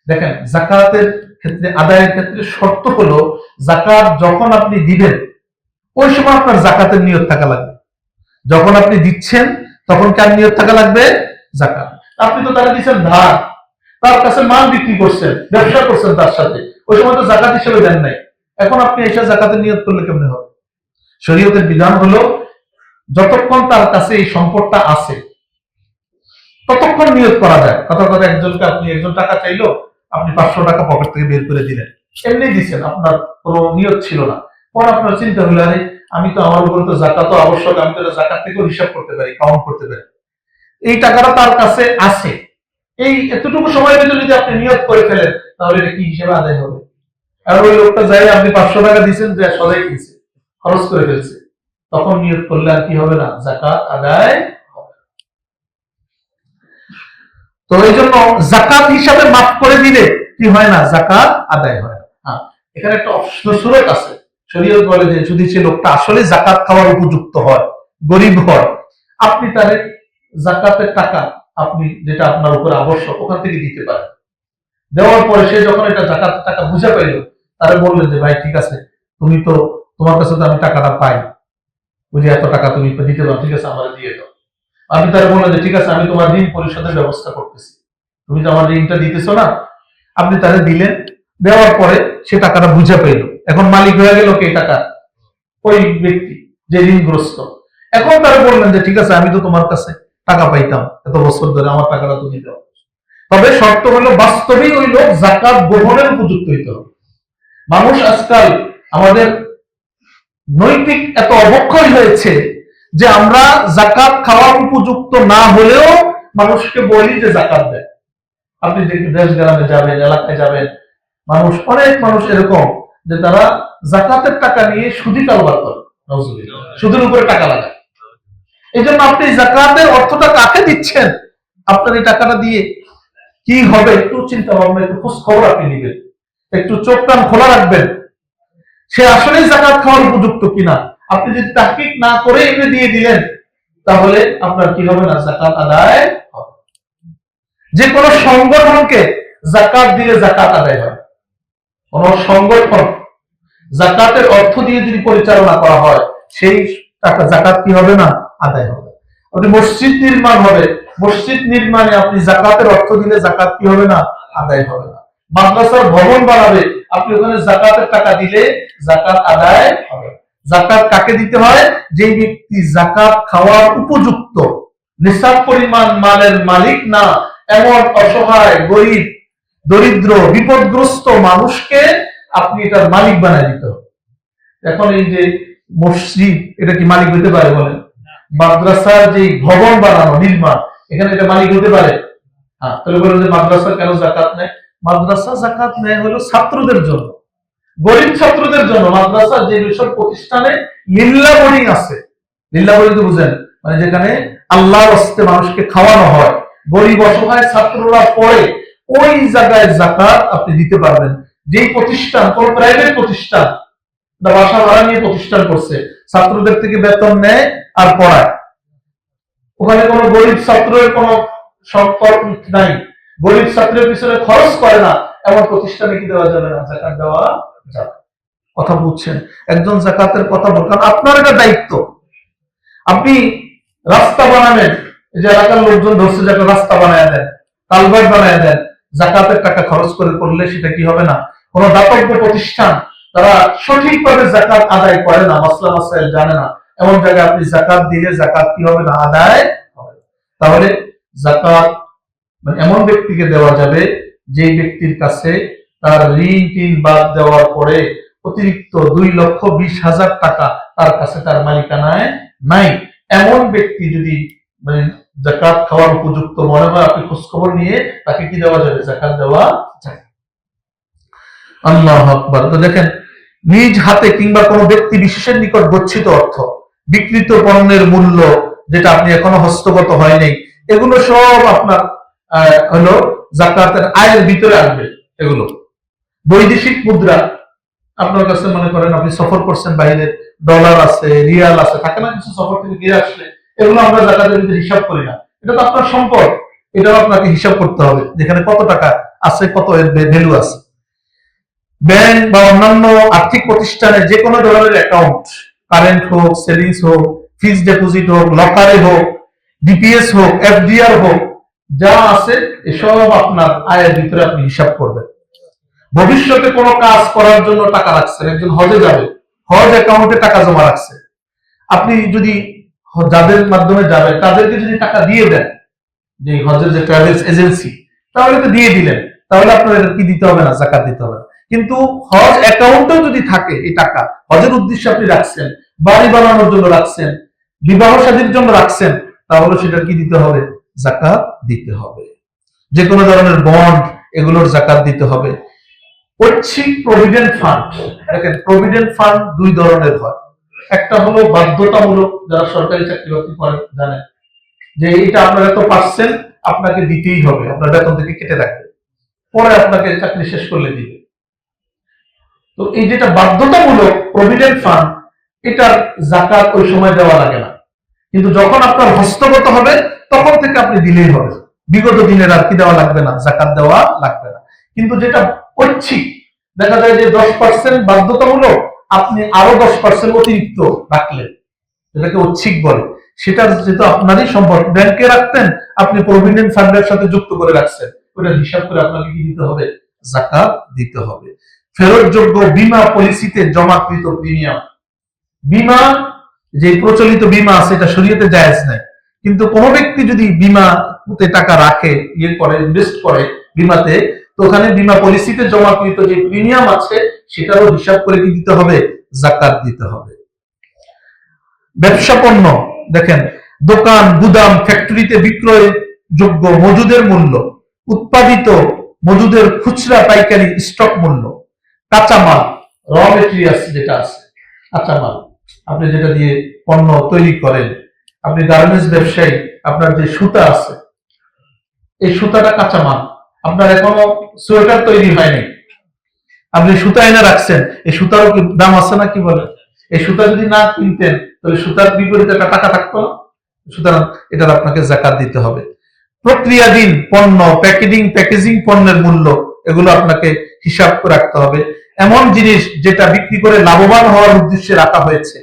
দেখেন, জাকাতের ক্ষেত্রে, আদায়ের ক্ষেত্রে শর্ত হলো জাকাত যখন আপনি দিবেন ওই সময় আপনার জাকাতের নিয়ত থাকা লাগবে। যখন আপনি দিচ্ছেন তখন কার নিয়ত থাকা লাগবে? জাকাত। আপনি তো তারা দিচ্ছেন ধার, তার কাছে মাল বিক্রি করছেন, ব্যবসা করছেন তার সাথে, ওই সময় তো জাকাত হিসেবে দেন নাই। এখন আপনি এসে জাকাতের নিয়ত করলে কেমনে হবে? শরীয়তের বিধান হলো যতক্ষণ তার কাছে এই সম্পদটা আছে ততক্ষণ নিয়ত করা যায়। কথা কথা একজনকে আপনি, একজন টাকা চাইলো, আপনি 500 টাকা পকেট থেকে বের করে দিলেন, এমনি দিচ্ছেন, আপনার কোনো নিয়ত ছিল না। পরে আপনার চিন্তা হলো আরে আমি তো, আমার উপর তো জাকাত আবশ্যক, আমি তো জাকাত থেকেও হিসাব করতে পারি, কাউন্ট করতে পারি, এই টাকাটা তার কাছে আছে, এই এতটুকু সময়ের ভিতরে যদি আপনি নিয়ত করে ফেলেন তাহলে এটা কি হিসেবে আদায় হবে? আর ওই লোকটা যাই আপনি 500 টাকা দিচ্ছেন, যে সদাই কিনছে, খরচ করে ফেলছে, তখন নিয়ত করলে আর কি হবে না? জাকাত আদায় হবে। তো এই জন্য জাকাত হিসাবে মাফ করে দিলে কি হয় না? জাকাত আদায় হয়। হ্যাঁ, এখানে একটা সুরত আছে। শরীয়ত বলে যে যদি সে লোকটা আসলে জাকাত খাওয়ার উপযুক্ত হয়, গরিব হয়, আপনি তার জাকাতের টাকা, আপনি যেটা আপনার উপর আবশ্যক ওখান থেকে দিতে পারেন। দেওয়ার পরে সে যখন এটা জাকাতের টাকা বুঝে পাইল, তারা বললেন যে ভাই ঠিক আছে, তুমি তো, তোমার কাছে তো আমি টাকাটা পাই, বুঝে এত টাকা তুমি দিতে পারো, ঠিক আছে আমার দিয়ে দাও। আপনি তারা বললেন যে ঠিক আছে, আমি তোমার ঋণ পরিশোধের ব্যবস্থা করতেছি, তুমি তো আমার ঋণটা দিতেছো না। আপনি তারা দিলেন, দেওয়ার পরে সে টাকাটা বুঝে পেল, এখন মালিক হয়ে গেল কে? টাকা ওই ব্যক্তি যে ঋণগ্রস্ত। এখন তারা বললেন যে ঠিক আছে, আমি তো তোমার কাছে টাকা পাইতাম এত বছর ধরে, আমার টাকাটা তুমি দাও। তবে শর্ত হলো বাস্তবিক ওই লোক জাকাত গ্রহণের উপযুক্ত হইতে হবে। মানুষ আজকাল আমাদের নৈতিক এত অবক্ষয় হয়েছে যে আমরা জাকাত খাওয়ার উপযুক্ত না হলেও মানুষকে বলি যে জাকাত দেয়। আপনি দেশ গ্রামে যাবেন, এলাকায় যাবেন, মানুষ, অনেক মানুষ এরকম যে তারা জাকাতের টাকা নিয়ে সুদি কারবার করে, সুদের উপরে টাকা লাগায়। এই জন্য আপনি জাকাতের অর্থটা কাকে দিচ্ছেন, আপনার এই টাকাটা দিয়ে কি হবে একটু চিন্তা ভাবনা, একটু খোঁজ খবর আপনি নিবেন, একটু চোখ কান খোলা রাখবেন, সে আসলে জাকাত খাওয়ার উপযুক্ত কিনা। আপনি যদি তাহকিক না করে এনে দিয়ে দিলেন তাহলে আপনার কি হবে না? জাকাত আদায় হবে। যে কোনো সংগঠনকে জাকাত দিলে জাকাত আদায় হয়। কোন সংগঠন জাকাতের অর্থ দিয়ে যদি পরিচালনা করা হয়, সেই টাকা জাকাত কি হবে না? আদায় হবে। আপনি মসজিদ নির্মাণ হবে, মসজিদ নির্মাণে আপনি জাকাতের অর্থ দিলে জাকাত কি হবে না? আদায় হবে না। মাদ্রাসার ভবন বানাবে, আপনি ওখানে জাকাতের টাকা দিলে জাকাত আদায় হবে। জাকাত কাকে দিতে হয়? যে ব্যক্তি জাকাত খাওয়ার উপযুক্ত, নিসাব পরিমাণ মালের মালিক না এমন অসহায়, গরিব, দরিদ্র, বিপদগ্রস্ত মানুষকে আপনি এটার মালিক বানায় দিতে হবে। এখন এই যে মসজিদ, এটা কি মালিক হতে পারে বলেন? মাদ্রাসার যে ভবন বানানো, নির্মাণ, এখানে এটা মালিক হতে পারে? হ্যাঁ, তাহলে বলেন যে মাদ্রাসা কেন জাকাত নেয়? মাদ্রাসা জাকাত নেয় হলো ছাত্রদের জন্য, গরিব ছাত্রদের জন্য। মাদ্রাসা যে সব প্রতিষ্ঠানে লিল্লাহ বোর্ডিং আছে, লিল্লাহ বোর্ডিং তো বুঝেন, মানে যেখানে আল্লাহর হস্তে মানুষকে খাওয়ানো হয়, গরিব অসহায় ছাত্ররা পড়ে, ওই জায়গায় জাকাত আপনি দিতে পারবেন। যেই প্রতিষ্ঠান, কোন প্রাইভেট প্রতিষ্ঠান, বাসা ভাড়া নিয়ে প্রতিষ্ঠান করছে, ছাত্রদের থেকে বেতন নেয় আর পড়ায়, ওখানে কোনো গরিব ছাত্রের কোনো সম্পদ নাই, গরিব ছাত্রের পিছনে খরচ করে না, এমন প্রতিষ্ঠানে কি দেওয়া যাবে না? জাকাত দেওয়া যাবে। কথা বুঝছেন? একজন জাকাতের কথা বল, কারণ আপনার এটা দায়িত্ব। আপনি রাস্তা বানাবেন, যে এলাকার লোকজন ধরছে যে একটা রাস্তা বানায় দেন, কালভার্ট বানায় দেন, জাকাতের টাকা খরচ করে করলে সেটা কি হবে না? কোন দাতব্য প্রতিষ্ঠান তারা সঠিকভাবে জাকাত আদায় করে না, মাসলা মাসাইল জানে না, এমন জায়গায় আপনি জাকাত দিলে জাকাত কি হবে না? আদায় হবে। তাহলে জাকাত মানে এমন ব্যক্তিকে দেওয়া যাবে যে ব্যক্তির কাছে তার ঋণ টিন বাদ দেওয়ার পরে অতিরিক্ত 2,20,000 টাকা তার কাছে তার মালিকানায় নাই। এমন ব্যক্তি যদি মানে জাকাত খাওয়ার উপযুক্ত মনে হয়, আপনি খোঁজখবর নিয়ে তাকে কি দেওয়া যাবে? জাকাত দেওয়া যায়। আল্লাহু আকবার। তো দেখেন, নিজ হাতে কিংবা কোনো ব্যক্তি বিশেষের নিকট গচ্ছিত অর্থ, বিক্রিত পণ্যের মূল্য যেটা আপনি এখনো হস্তগত হয়নি, এগুলো সব আপনার হলো জাকাতের আয়ের ভিতরে আসবে। এগুলো বৈদেশিক মুদ্রা, আপনার কাছে মনে করেন আপনি সফর করছেন বাইরে, ডলার আছে, রিয়াল আছে, থাকে না কিছু সফর থেকে ফিরে আসলে, এগুলো আমরা জাকাতের ভিতরে হিসাব করি না। এটা তো আপনার সম্পদ, এটাও আপনাকে হিসাব করতে হবে, যেখানে কত টাকা আছে, কত এর ভ্যালু আছে। ব্যাংক বা অন্যান্য আর্থিক প্রতিষ্ঠানে যে কোনো ধরনের অ্যাকাউন্ট, কারেন্ট হোক, সেভিংস হোক, ফিক্সড ডিপোজিট হোক, লকারে হোক, ডিপিএস হোক, এফডিআর হোক, যা আছে এসব আপনার আয়ের ভিতরে আপনি হিসাব করবেন। ভবিষ্যতে কোনো কাজ করার জন্য টাকা রাখছেন, একজন হজে যাবে, হজ অ্যাকাউন্টে টাকা জমা রাখছে, আপনি যদি যাদের মাধ্যমে যাবেন তাদেরকে যদি টাকা দিয়ে দেন, যে হজের যে ট্রাভেলস এজেন্সি, তাহলে তো দিয়ে দিলেন, তাহলে আপনার কি দিতে হবে না? জাকাত দিতে হবে। কিন্তু হজ অ্যাকাউন্টেও যদি থাকে এই টাকা, হজের উদ্দেশ্যে আপনি রাখছেন, বাড়ি বানানোর জন্য রাখছেন, বিবাহ শাদীর জন্য রাখছেন, তাহলে সেটা কি দিতে হবে? জাকাত দিতে হবে। যে কোনো ধরনের বন্ড, এগুলোর জাকাত দিতে হবে। ঐচ্ছিক প্রভিডেন্ট ফান্ড, দেখেন প্রভিডেন্ট ফান্ড দুই ধরনের হয়। একটা হলো বাধ্যতামূলক, যারা সরকারি চাকরি বাকরি করেন জানেন যে এটা আপনার এত পার্সেন্ট আপনাকে দিতেই হবে, আপনার বেতন থেকে কেটে রাখবে, পরে আপনাকে চাকরি শেষ করলে দিবে। তো এই যেটা বাধ্যতামূলক প্রভিডেন্ট ফান্ড, এটার জাকাত ওই সময় দেওয়া লাগে না, কিন্তু যখন আপনার হস্তগত হবে তখন থেকে আপনি দিলেই হবে। বিগত দিনের আর কি দেওয়া লাগবে না? জাকাত দেওয়া লাগবে না। কিন্তু যেটা ঐচ্ছিক, দেখা যায় যে 10% বাধ্যতামূলক, আপনি আরো 10% অতিরিক্ত রাখলেন, যেটাকে ঐচ্ছিক বলে, সেটা যেহেতু আপনারই সম্পদ, ব্যাংকে রাখতেন, আপনি প্রভিডেন্ট ফান্ডের সাথে যুক্ত করে রাখছেন, ওটা হিসাব করে আপনাকে কি দিতে হবে? জাকাত দিতে হবে। ফেরতযোগ্য বীমা পলিসিতে জমাকৃত প্রিমিয়াম, বীমা যে প্রচলিত বীমা আছে এটা শরীয়তে জায়েজ নাই, কিন্তু কোন ব্যক্তি যদি বীমাতে টাকা রাখে, ইয়ে করে, ইনভেস্ট করে বীমাতে, তো ওখানে বীমা পলিসিতে জমাকৃত যে প্রিমিয়াম আছে সেটারও হিসাব করে কি দিতে হবে? জাকাত দিতে হবে। ব্যবসা পণ্য, দেখেন দোকান, গুদাম, ফ্যাক্টরিতে বিক্রয় যোগ্য মজুদের মূল্য, উৎপাদিত মজুদের খুচরা পাইকারি স্টক মূল্য, কাঁচামাল, র মেটেরিয়ালস যেটা আছে, কাঁচামাল আপনি যেটা দিয়ে পণ্য তৈরি করেন, আপনি গার্মেন্টস ব্যবসায়ী, আপনার যে সুতা আছে, এই সুতাটা কাঁচামাল, আপনার এখনো সোয়েটার তৈরি হয়নি, আপনি সুতা এনে রাখছেন, এই সুতারও কি দাম আছে না? কি বলে, এই সুতা যদি না কিনতেন তাহলে সুতার বিপরীতে একটা টাকা থাকতো না। সুতরাং এটার আপনাকে জাকাত দিতে হবে। প্রক্রিয়াধীন পণ্য, প্যাকেজিং পণ্যের মূল্য, এগুলো আপনাকে হিসাব করে রাখতে হবে। এমন জিনিস যেটা বিক্রি করে লাভবান হওয়ার উদ্দেশ্যে রাখা হয়েছে,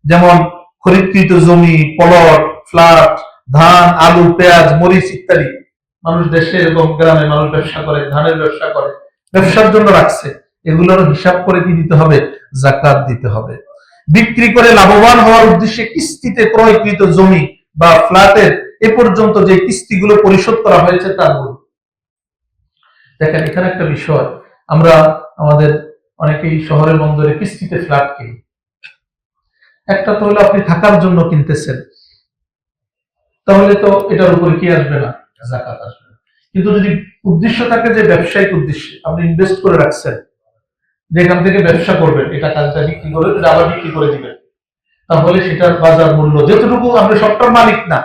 যেমন খরিদকৃত জমি, প্লট, ফ্ল্যাট, ধান, আলু, পেঁয়াজ, মরিচ ইত্যাদি। মানুষ দেশে এবং গ্রামে মানুষ ব্যবসা করে, ধানের ব্যবসা করে, ব্যবসার জন্য রাখছে, এগুলোর হিসাব করে কি দিতে হবে? জাকাত দিতে হবে। বিক্রি করে লাভবান হওয়ার উদ্দেশ্যে কিস্তিতে ক্রয়কৃত জমি বা ফ্ল্যাটের এ পর্যন্ত যে কিস্তিগুলো পরিশোধ করা হয়েছে তার মূল্য। দেখেন এখানে একটা বিষয়, আমরা আমাদের অনেকেই শহরের বন্দরে কিস্তিতে ফ্ল্যাট কিনি। একটা তো হলো আপনি থাকার জন্য কিনতেছেন, তাহলে তো এটার উপরে কি আসবে না? জাকাত আসবে না। কিন্তু যদি উদ্দেশ্য থাকে যে ব্যবসায়িক উদ্দেশ্যে আপনি ইনভেস্ট করে রাখছেন, যেখান থেকে ব্যবসা করবেন, এটা কাজটা বিক্রি করে এটা আবার বিক্রি করে দিবেন, তাহলে সেটার বাজার মূল্য যতটুকু, আপনি সবটার মালিক না,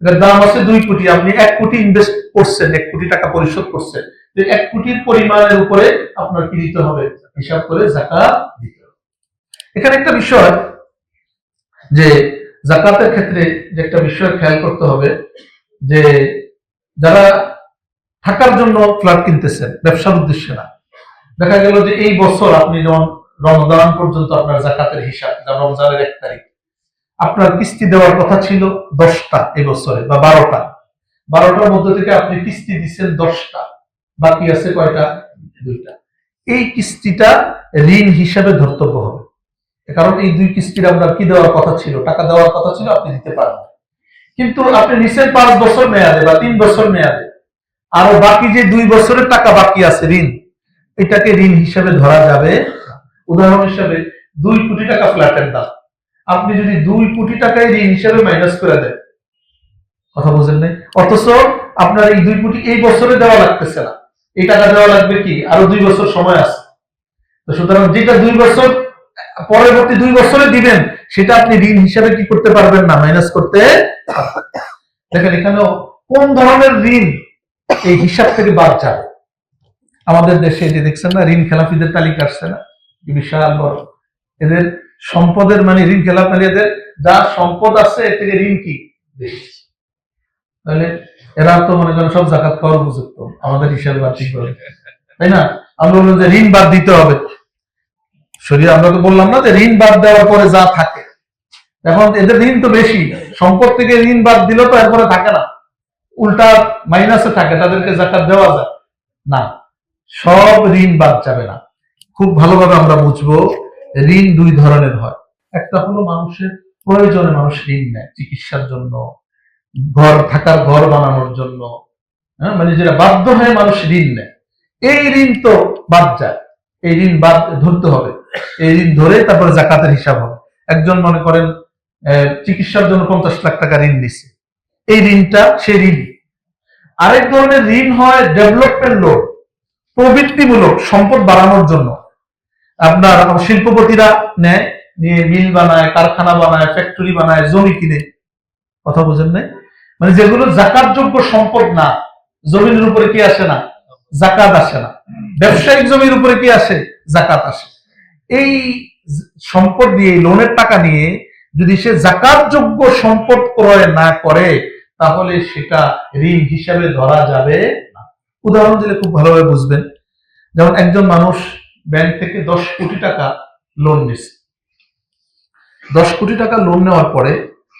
এটার দাম আছে 2 কোটি, আপনি 1 কোটি ইনভেস্ট করছেন, 1 কোটি টাকা পরিশোধ করছেন, 1 কোটির পরিমাণের উপরে আপনার কি দিতে হবে? হিসাব করে জাকাত দিতে হবে। এখানে একটা বিষয় যে জাকাতের ক্ষেত্রে যে একটা বিষয় খেয়াল করতে হবে, যে যারা থাকার জন্য ফ্ল্যাট কিনতেছেন, ব্যবসার উদ্দেশ্যে না, দেখা গেল যে এই বছর আপনি যেমন রমজান পর্যন্ত আপনার জাকাতের হিসাব, যেমন রমজানের 1 তারিখ আপনার কিস্তি দেওয়ার কথা ছিল 10টা এই বছরে, বা 12টার মধ্যে থেকে আপনি কিস্তি দিচ্ছেন 10টা, বাকি আছে কয়টা? 2টা। এই কিস্তিটা ঋণ হিসাবে ধর্তব্য হবে, কারণ এই 2 কিস্তির আপনার কি দেওয়ার কথা ছিল, টাকা দেওয়ার কথা ছিল, আপনি দিতে পারবেন। কিন্তু আপনি নিচ্ছেন 5 বছর মেয়াদে বা 3 বছর মেয়াদে, আরো বাকি যে 2 বছরের টাকা বাকি আছে ঋণ, এটাকে ঋণ হিসাবে ধরা যাবে। উদাহরণ হিসাবে 2 কোটি টাকা ফ্ল্যাটের দাম, আপনি যদি 2 কোটি টাকায় ঋণ হিসাবে মাইনাস করে দেন, কথা বুঝেন নাই, অথচ আপনার এই 2 কোটি এই বছরে দেওয়া লাগতেছে না, এই টাকা দেওয়া লাগবে কি আরো 2 বছর সময় আছে। তো সুতরাং যেটা 2 বছর পরবর্তী 2 বছরে দিবেন, সেটা আপনি ঋণ হিসাবে কি করতে পারবেন না, মাইনাস করতে। দেখেন এখানেও কোন ধরনের ঋণ এই হিসাব থেকে বাদ যাবে। আমাদের দেশে যে দেখছেন না ঋণ খেলাপিদের তালিকা আসছে না, বিশাল বড়, এদের সম্পদের মানে ঋণ খেলাপিদের যা সম্পদ আছে এর থেকে ঋণ কি বেশি। তাহলে এরা তো মনে করেন সব জাকাত খাওয়ার উপযুক্ত, আমাদের হিসাবে বাদ ঠিক করে, তাই না? আমরা বললাম যে ঋণ বাদ দিতে হবে, শরীর আমরা তো বললাম না যে ঋণ বাদ দেওয়ার পরে যা থাকে, এখন এদের ঋণ তো বেশি, সম্পদ থেকে ঋণ বাদ দিলেও তো এরপরে থাকে না, উল্টা মাইনাসে থাকে, তাদেরকে জাকাত দেওয়া যায় না। সব ঋণ বাদ যাবে না। খুব ভালোভাবে আমরা বুঝবো ঋণ 2 ধরনের হয়। একটা হলো মানুষের প্রয়োজনে মানুষ ঋণ নেয়, চিকিৎসার জন্য, থাকার ঘর বানানোর জন্য, মানে যেটা বাধ্য হয়ে মানুষ ঋণ নেয়, এই ঋণ তো বাদ যায়, এই ঋণ বাদ ধরতে হবে, এই ঋণ ধরে তারপরে জাকাতের হিসাব হবে। একজন মনে করেন চিকিৎসার জন্য 50 লাখ টাকা ঋণ নিচ্ছে, এই ঋণটা সে ঋণ। আরেক ধরনের ঋণ হয় ডেভেলপমেন্ট লোন, প্রবৃত্তিমূলক, সম্পদ বাড়ানোর জন্য। আপনার শিল্পপতিরা নেয়, নিয়ে মিল বানায়, কারখানা বানায়, ফ্যাক্টরি বানায়, জমি কিনে, কথা বুঝেন নাই, মানে যেগুলো জাকাতযোগ্য সম্পদ না, জমির উপরে কি আসে না, জাকাত আসে না, ব্যবসায়িক জমির উপরে কি আসে, জাকাত আসে। এই সম্পদ দিয়ে, লোনের টাকা নিয়ে যদি সে জাকাতযোগ্য সম্পদ ক্রয় না করে, তাহলে সেটা ঋণ হিসাবে ধরা যাবে না। উদাহরণ দিলে খুব ভালোভাবে বুঝবেন। যেমন একজন মানুষ ব্যাংক থেকে 10 কোটি টাকা লোন নিচ্ছে, 10 কোটি টাকা লোন নেওয়ার পরে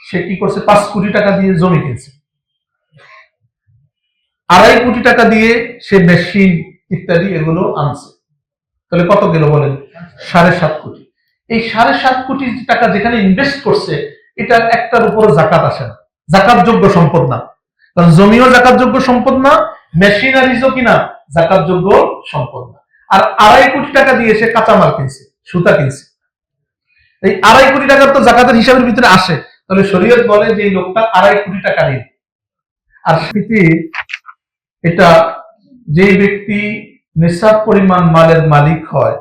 সে কি করছে, 5 কোটি টাকা দিয়ে জমি কিনছে, 2.5 কোটি টাকা দিয়ে সে মেশিন ইত্যাদি এগুলো আনছে, তাহলে কত গেল বলেন, 7.5 কোটি। এই 7.5 কোটি টাকা যেখানে ইনভেস্ট করছে, এটা একটার উপর জাকাত আসে না, জাকাতযোগ্য সম্পদ না, কারণ জমিও জাকাতযোগ্য সম্পদ না, মেশিনারিজও কিনা জাকাতযোগ্য সম্পদ না। আর 2.5 কোটি টাকা দিয়ে সে কাঁচামাল কিনছে, সুতা কিনছে, এই 2.5 কোটি টাকার তো জাকাতের হিসাবের ভিতরে আসে, তাহলে শরীয়ত বলে যে এই লোকটা 2.5 কোটি টাকা ঋণ। আর সেটি এটা যে ব্যক্তি নিসাব পরিমাণ মালের মালিক হয়,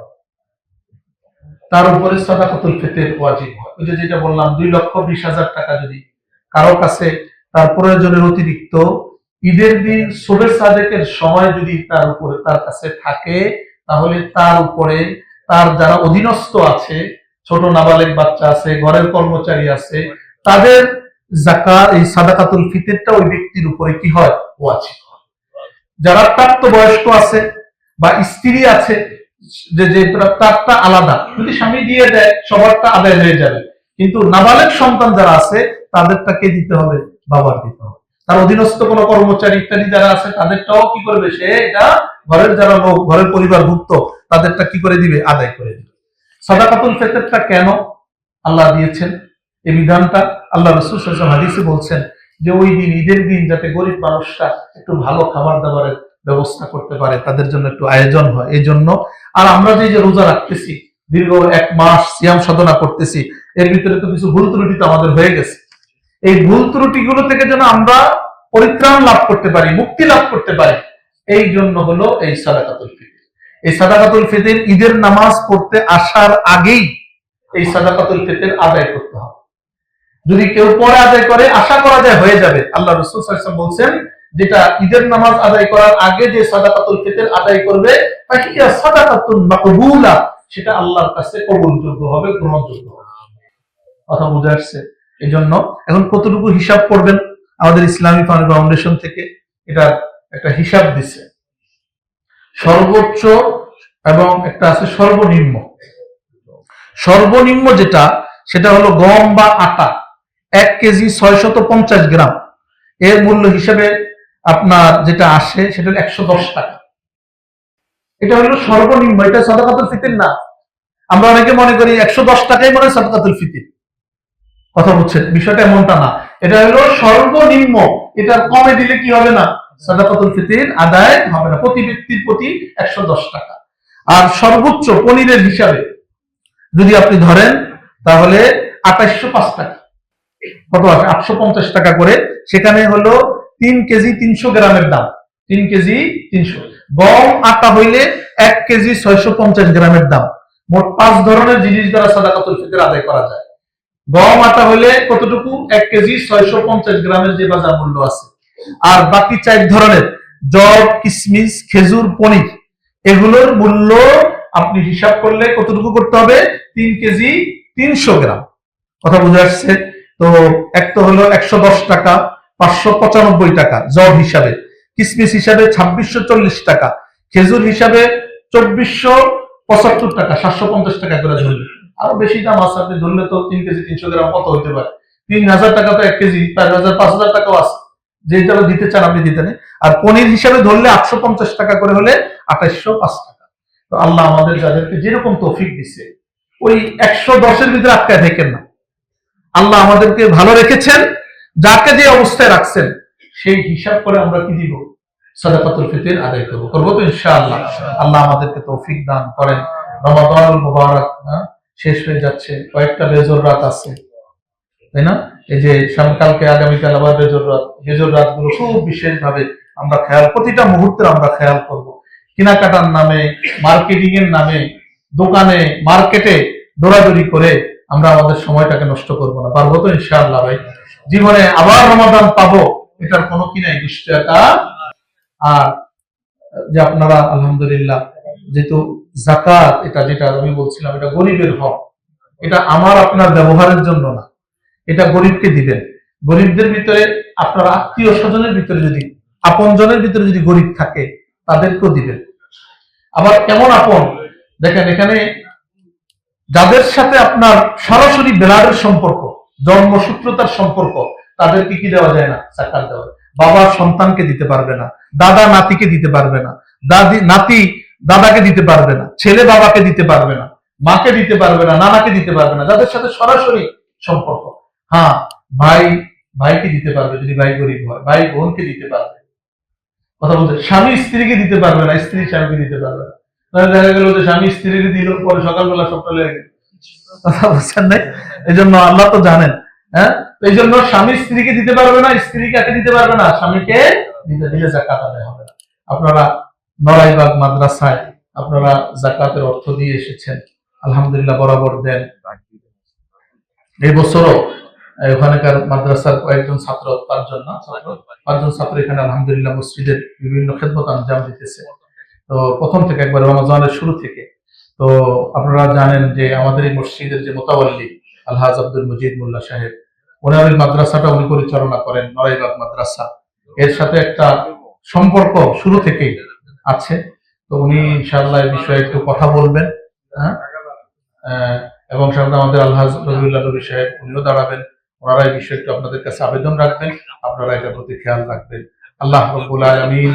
তার উপরে সাদাকাতুল ফিতর ওয়াজিব হয়। ওই যে যেটা বললাম 2,20,000 টাকা যদি কারো কাছে তার প্রয়োজনের অতিরিক্ত ঈদের দিন শবে সাদেকের সময় যদি তার উপরে তার কাছে থাকে, তাহলে তার উপরে তার যারা অধীনস্থ আছে, ছোট নাবালেগ বাচ্চা আছে, ঘরের কর্মচারী আছে, তাদের যাকাত, এই সাদাকাতুল ফিতরটা ওই ব্যক্তির উপরে কি হয়, ওয়াজিব। যারা প্রাপ্তবয়স্ক আছে বা স্ত্রী আছে, যে যে তারটা আলাদা, যদি স্বামী দিয়ে দেয় সবারটা আদায় হয়ে যাবে, কিন্তু নাবালেগ সন্তান যারা আছে তাদেরটাকে দিতে হবে, বাবার দিতে হবে। তার অধীনস্থ কোন কর্মচারী ইত্যাদি যারা আছে তাদেরটাও কি করবে, সে এটা ঘরের যারা লোক, ঘরের পরিবারভুক্ত, তাদেরটা কি করে দিবে, আদায় করে দিবে। সাদাকাতুল ফিতরটা কেন আল্লাহ দিয়েছেন এই বিধানটা? আল্লাহ রাসূল সাল্লাল্লাহু আলাইহি ওয়াসাল্লাম হাদিসে বলছেন যে ওই দিন, ঈদের দিন, যাতে গরিব মানুষরা একটু ভালো খাবার দাবারের ব্যবস্থা করতে পারে, তাদের জন্য একটু আয়োজন হয়, এই জন্য। আর আমরা যে রোজা রাখতেছি, দীর্ঘ 1 মাস সিয়াম সাধনা করতেছি, এর ভিতরে তো কিছু ভুল ত্রুটি তো আমাদের হয়ে গেছে। এই ভুল ত্রুটিগুলো থেকে যেন আমরা পরিত্রাণ লাভ করতে পারি, মুক্তি লাভ করতে পারি, এই জন্য হলো এই সাদাকাতুল ফিতর। এই সাদাকাতুল ফিতর ঈদের নামাজ পড়তে আসার আগেই এই সাদাকাতুল ফিতর আদায় করতে হবে। যদি কেউ পরে আদায় করে, আশা করা যায় হয়ে যাবে। আল্লাহ রাসূল সাল্লাল্লাহু আলাইহি ওয়াসাল্লাম বলছেন, যেটা ঈদের নামাজ আদায় করার আগে যে সাদাকাতুল ফিতর আদায় করবে, ফাহিয়া সাদাকাতুন মাকবুলা, সেটা আল্লাহর কাছে কবুলযোগ্য হবে, গ্রহণযোগ্য হবে। কথা বুঝা আসছে? এই জন্য এখন কতটুকু হিসাব করবেন আমাদের ইসলামী ফাউন্ডেশন থেকে এটা একটা হিসাব দিছে, সর্বোচ্চ এবং একটা আছে সর্বনিম্ন। সর্বনিম্ন যেটা, সেটা হলো গম বা আটা 1 কেজি 650 গ্রাম, এর মূল্য হিসেবে আপনার যেটা আসে সেটা 110 টাকা। এটা হলো সর্বনিম্ন, এটা সাদাকাতুল ফিতর না। আমরা অনেকে মনে করি 110 টাকাই মনে হয় সাদাকাতুল ফিতর, কথা বুঝছেন, বিষয়টা এমনটা না। এটা হলো সর্বনিম্ন, এটা কমে দিলে কি হবে না, সাদাকাতুল ফিতর আদায় হবে না, প্রতি ব্যক্তির প্রতি 110 টাকা। আর সর্বোচ্চ পনিরের হিসাবে যদি আপনি ধরেন তাহলে 2805 টাকা, কত আছে 850 টাকা করে। সেখানে হলো 3 কেজি 300 গ্রামের দাম, 3 কেজি 300। গম আটা হইলে 1 কেজি 650 গ্রামের দাম। মোট 5 ধরনের জিনিস দ্বারা সাদাকাতুল ফিতর আদায় করা যায়। গম আটা হলে কতটুকু, 1 কেজি 650 গ্রামের যে বাজার মূল্য আছে। আর বাকি 4 ধরনের জব, কিশমিশ, খেজুর, পনির, এগুলোর মূল্য আপনি হিসাব করলে কতটুকু করতে হবে, 3 কেজি 300 গ্রাম। কথা বুঝে আসছে? তো এক তো হলো 110 টাকা, 595 টাকা জব হিসাবে, কিশমিশ হিসাবে 2640 টাকা, খেজুর হিসাবে 2475 টাকা, 750 টাকা করে ধরলে। আরো বেশি দাম আছে, আপনি ধরলে তো 3 কেজি 300 গ্রাম কত হতে পারে, 3000 টাকা তো 1 কেজি, 4000 5000 টাকাও আছে, যে হিসাবে দিতে চান আপনি দিতে নেই। আর পনির হিসাবে ধরলে 850 টাকা করে হলে 2805 টাকা। তো আল্লাহ আমাদের যাদেরকে যেরকম তৌফিক দিচ্ছে, ওই 110-এর ভিতরে আটকায় থাকেন না। আল্লাহ আমাদেরকে ভালো রেখেছেন, যাকে যে অবস্থায় রাখছেন সেই হিসাব করে আমরা কি দিব, সাদাকাতুল ফিতর আদায় করব। করবো তো ইনশাআল্লাহ। আল্লাহ আমাদেরকে তৌফিক দান করেন। রমাদানুল মুবারক শেষ হয়ে যাচ্ছে, কয়েকটা বেজর রাত আছে, তাই না? এই যে কালকে আগামীকাল আবার বেজর রাত, বেজর রাত গুলো খুব বিশেষ ভাবে আমরা খেয়াল, প্রতিটা মুহূর্তে আমরা খেয়াল করব। কেনাকাটার নামে, মার্কেটিং এর নামে, দোকানে মার্কেটে দৌড়াদৌড়ি করে আমরা আমাদের সময়টাকে নষ্ট করব না। পারবো তো ইনশাআল্লাহ ভাই? জীবনে আবার রমাদান পাবো, এটার কোনো কি নাই, নিশ্চয়তা। আর যে আপনারা আলহামদুলিল্লাহ, যেহেতু যাকাত, এটা যেটা আমি বলছিলাম, এটা গরিবের হক, এটা আমার আপনার ব্যবহারের জন্য না, এটা গরিবকে দিবেন। গরিবদের ভিতরে আপনার আত্মীয় স্বজনের ভিতরে যদি, আপনজনের ভিতরে যদি গরিব থাকে, তাদেরকেও দিবেন। আবার কেমন আপন, দেখেন এখানে যাদের সাথে আপনার সরাসরি ব্লাডের সম্পর্ক, জন্মসূত্রতার সম্পর্ক, তাদেরকে কি দেওয়া যায় না, যাকাত দেওয়া। বাবা সন্তানকে দিতে পারবে না, দাদা নাতিকে দিতে পারবে না, দাদি নাতি দাদাকে দিতে পারবে না, ছেলে বাবাকে দিতে পারবে না, মাকে দিতে পারবে না, নানাকে দিতে পারবে না, যাদের সাথে সরাসরি সম্পর্ক। হ্যাঁ, ভাই ভাইকে দিতে পারবে যদি ভাই গরিব হয়, ভাই বোনকে দিতে পারবে। কথা বলতে, স্বামী স্ত্রীকে দিতে পারবে না, স্ত্রী স্বামীকে দিতে পারবে না। দেখা গেল যে স্বামী স্ত্রীকে দিল, পরে সকালবেলা সব চলে গেল। কথা বলছেন না? এই জন্য আল্লাহ তো জানেন, হ্যাঁ, এই জন্য স্বামী স্ত্রীকে দিতে পারবে না, স্ত্রী কাকে দিতে পারবে না, স্বামীকে দিতে দিলে যাকাত আদায় হবে না। আপনারা নড়াইবাগ মাদ্রাসায় আপনারা যাকাতের অর্থ দিয়ে এসেছেন, আলহামদুলিল্লাহ, বরাবর দেন। এই বছরও ওখানকার মাদ্রাসার কয়েকজন ছাত্র, 5জন ছাত্র এখানে আলহামদুলিল্লাহ মসজিদের বিভিন্ন খেদমত আঞ্জাম দিতেছে। তো প্রথম থেকে একবার রমজানের শুরু থেকে, তো আপনারা জানেন যে আমাদের এই মসজিদের যে মোতাওয়াল্লি আলহাজ আব্দুল মজিদ মোল্লা সাহেব, ওনার এই মাদ্রাসাটা উনি পরিচালনা করেন, নড়াইবাগ মাদ্রাসা। এর সাথে একটা সম্পর্ক শুরু থেকেই আছে। তো উনি ইনশাআল্লাহ এই বিষয়ে একটু কথা বলবেন, হ্যাঁ, এবং সামনে আমাদের আলহাজ রবিউল্লাহ নবী সাহেব, উনিও দাঁড়াবেন। ওনারা এই বিষয়ে একটু আপনাদের কাছে আবেদন রাখবেন, আপনারা এটার প্রতি খেয়াল রাখবেন। আল্লাহ রাব্বুল আলামিন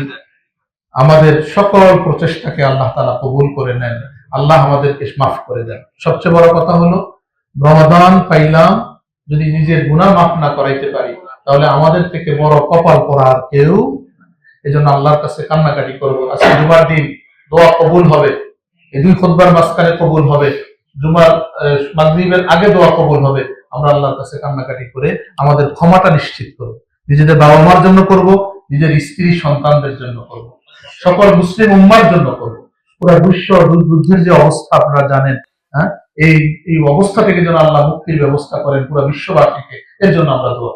আমাদের সকল প্রচেষ্টাকে আল্লাহ তাআলা কবুল করে নেন, আল্লাহ আমাদেরকে মাফ করে দেন। সবচেয়ে বড় কথা হলো, রমাদান পাইলাম, যদি নিজের গুনাহ মাফ না করাইতে পারি, তাহলে আমাদের থেকে বড় কপাল পরা আর কেউ। এই জন্য আল্লাহর কাছে কান্নাকাটি করবো। আজকে জুমার দিন, দোয়া কবুল হবে, এই 2 খুতবার মাঝখানে কবুল হবে, জুমার মাগরিবের আগে দোয়া কবুল হবে। আমরা আল্লাহর কাছে কান্নাকাটি করে আমাদের ক্ষমাটা নিশ্চিত করব। নিজেদের বাবা মার জন্য করব, নিজের স্ত্রী সন্তানদের জন্য করব, সকল মুসলিম উম্মার জন্য করব। পুরো বিশ্ব যুদ্ধের যে অবস্থা আপনারা জানেন, হ্যাঁ, এই অবস্থা থেকে যেন আল্লাহ মুক্তির ব্যবস্থা করেন পুরো বিশ্ববাসীকে, এর জন্য আমরা দোয়া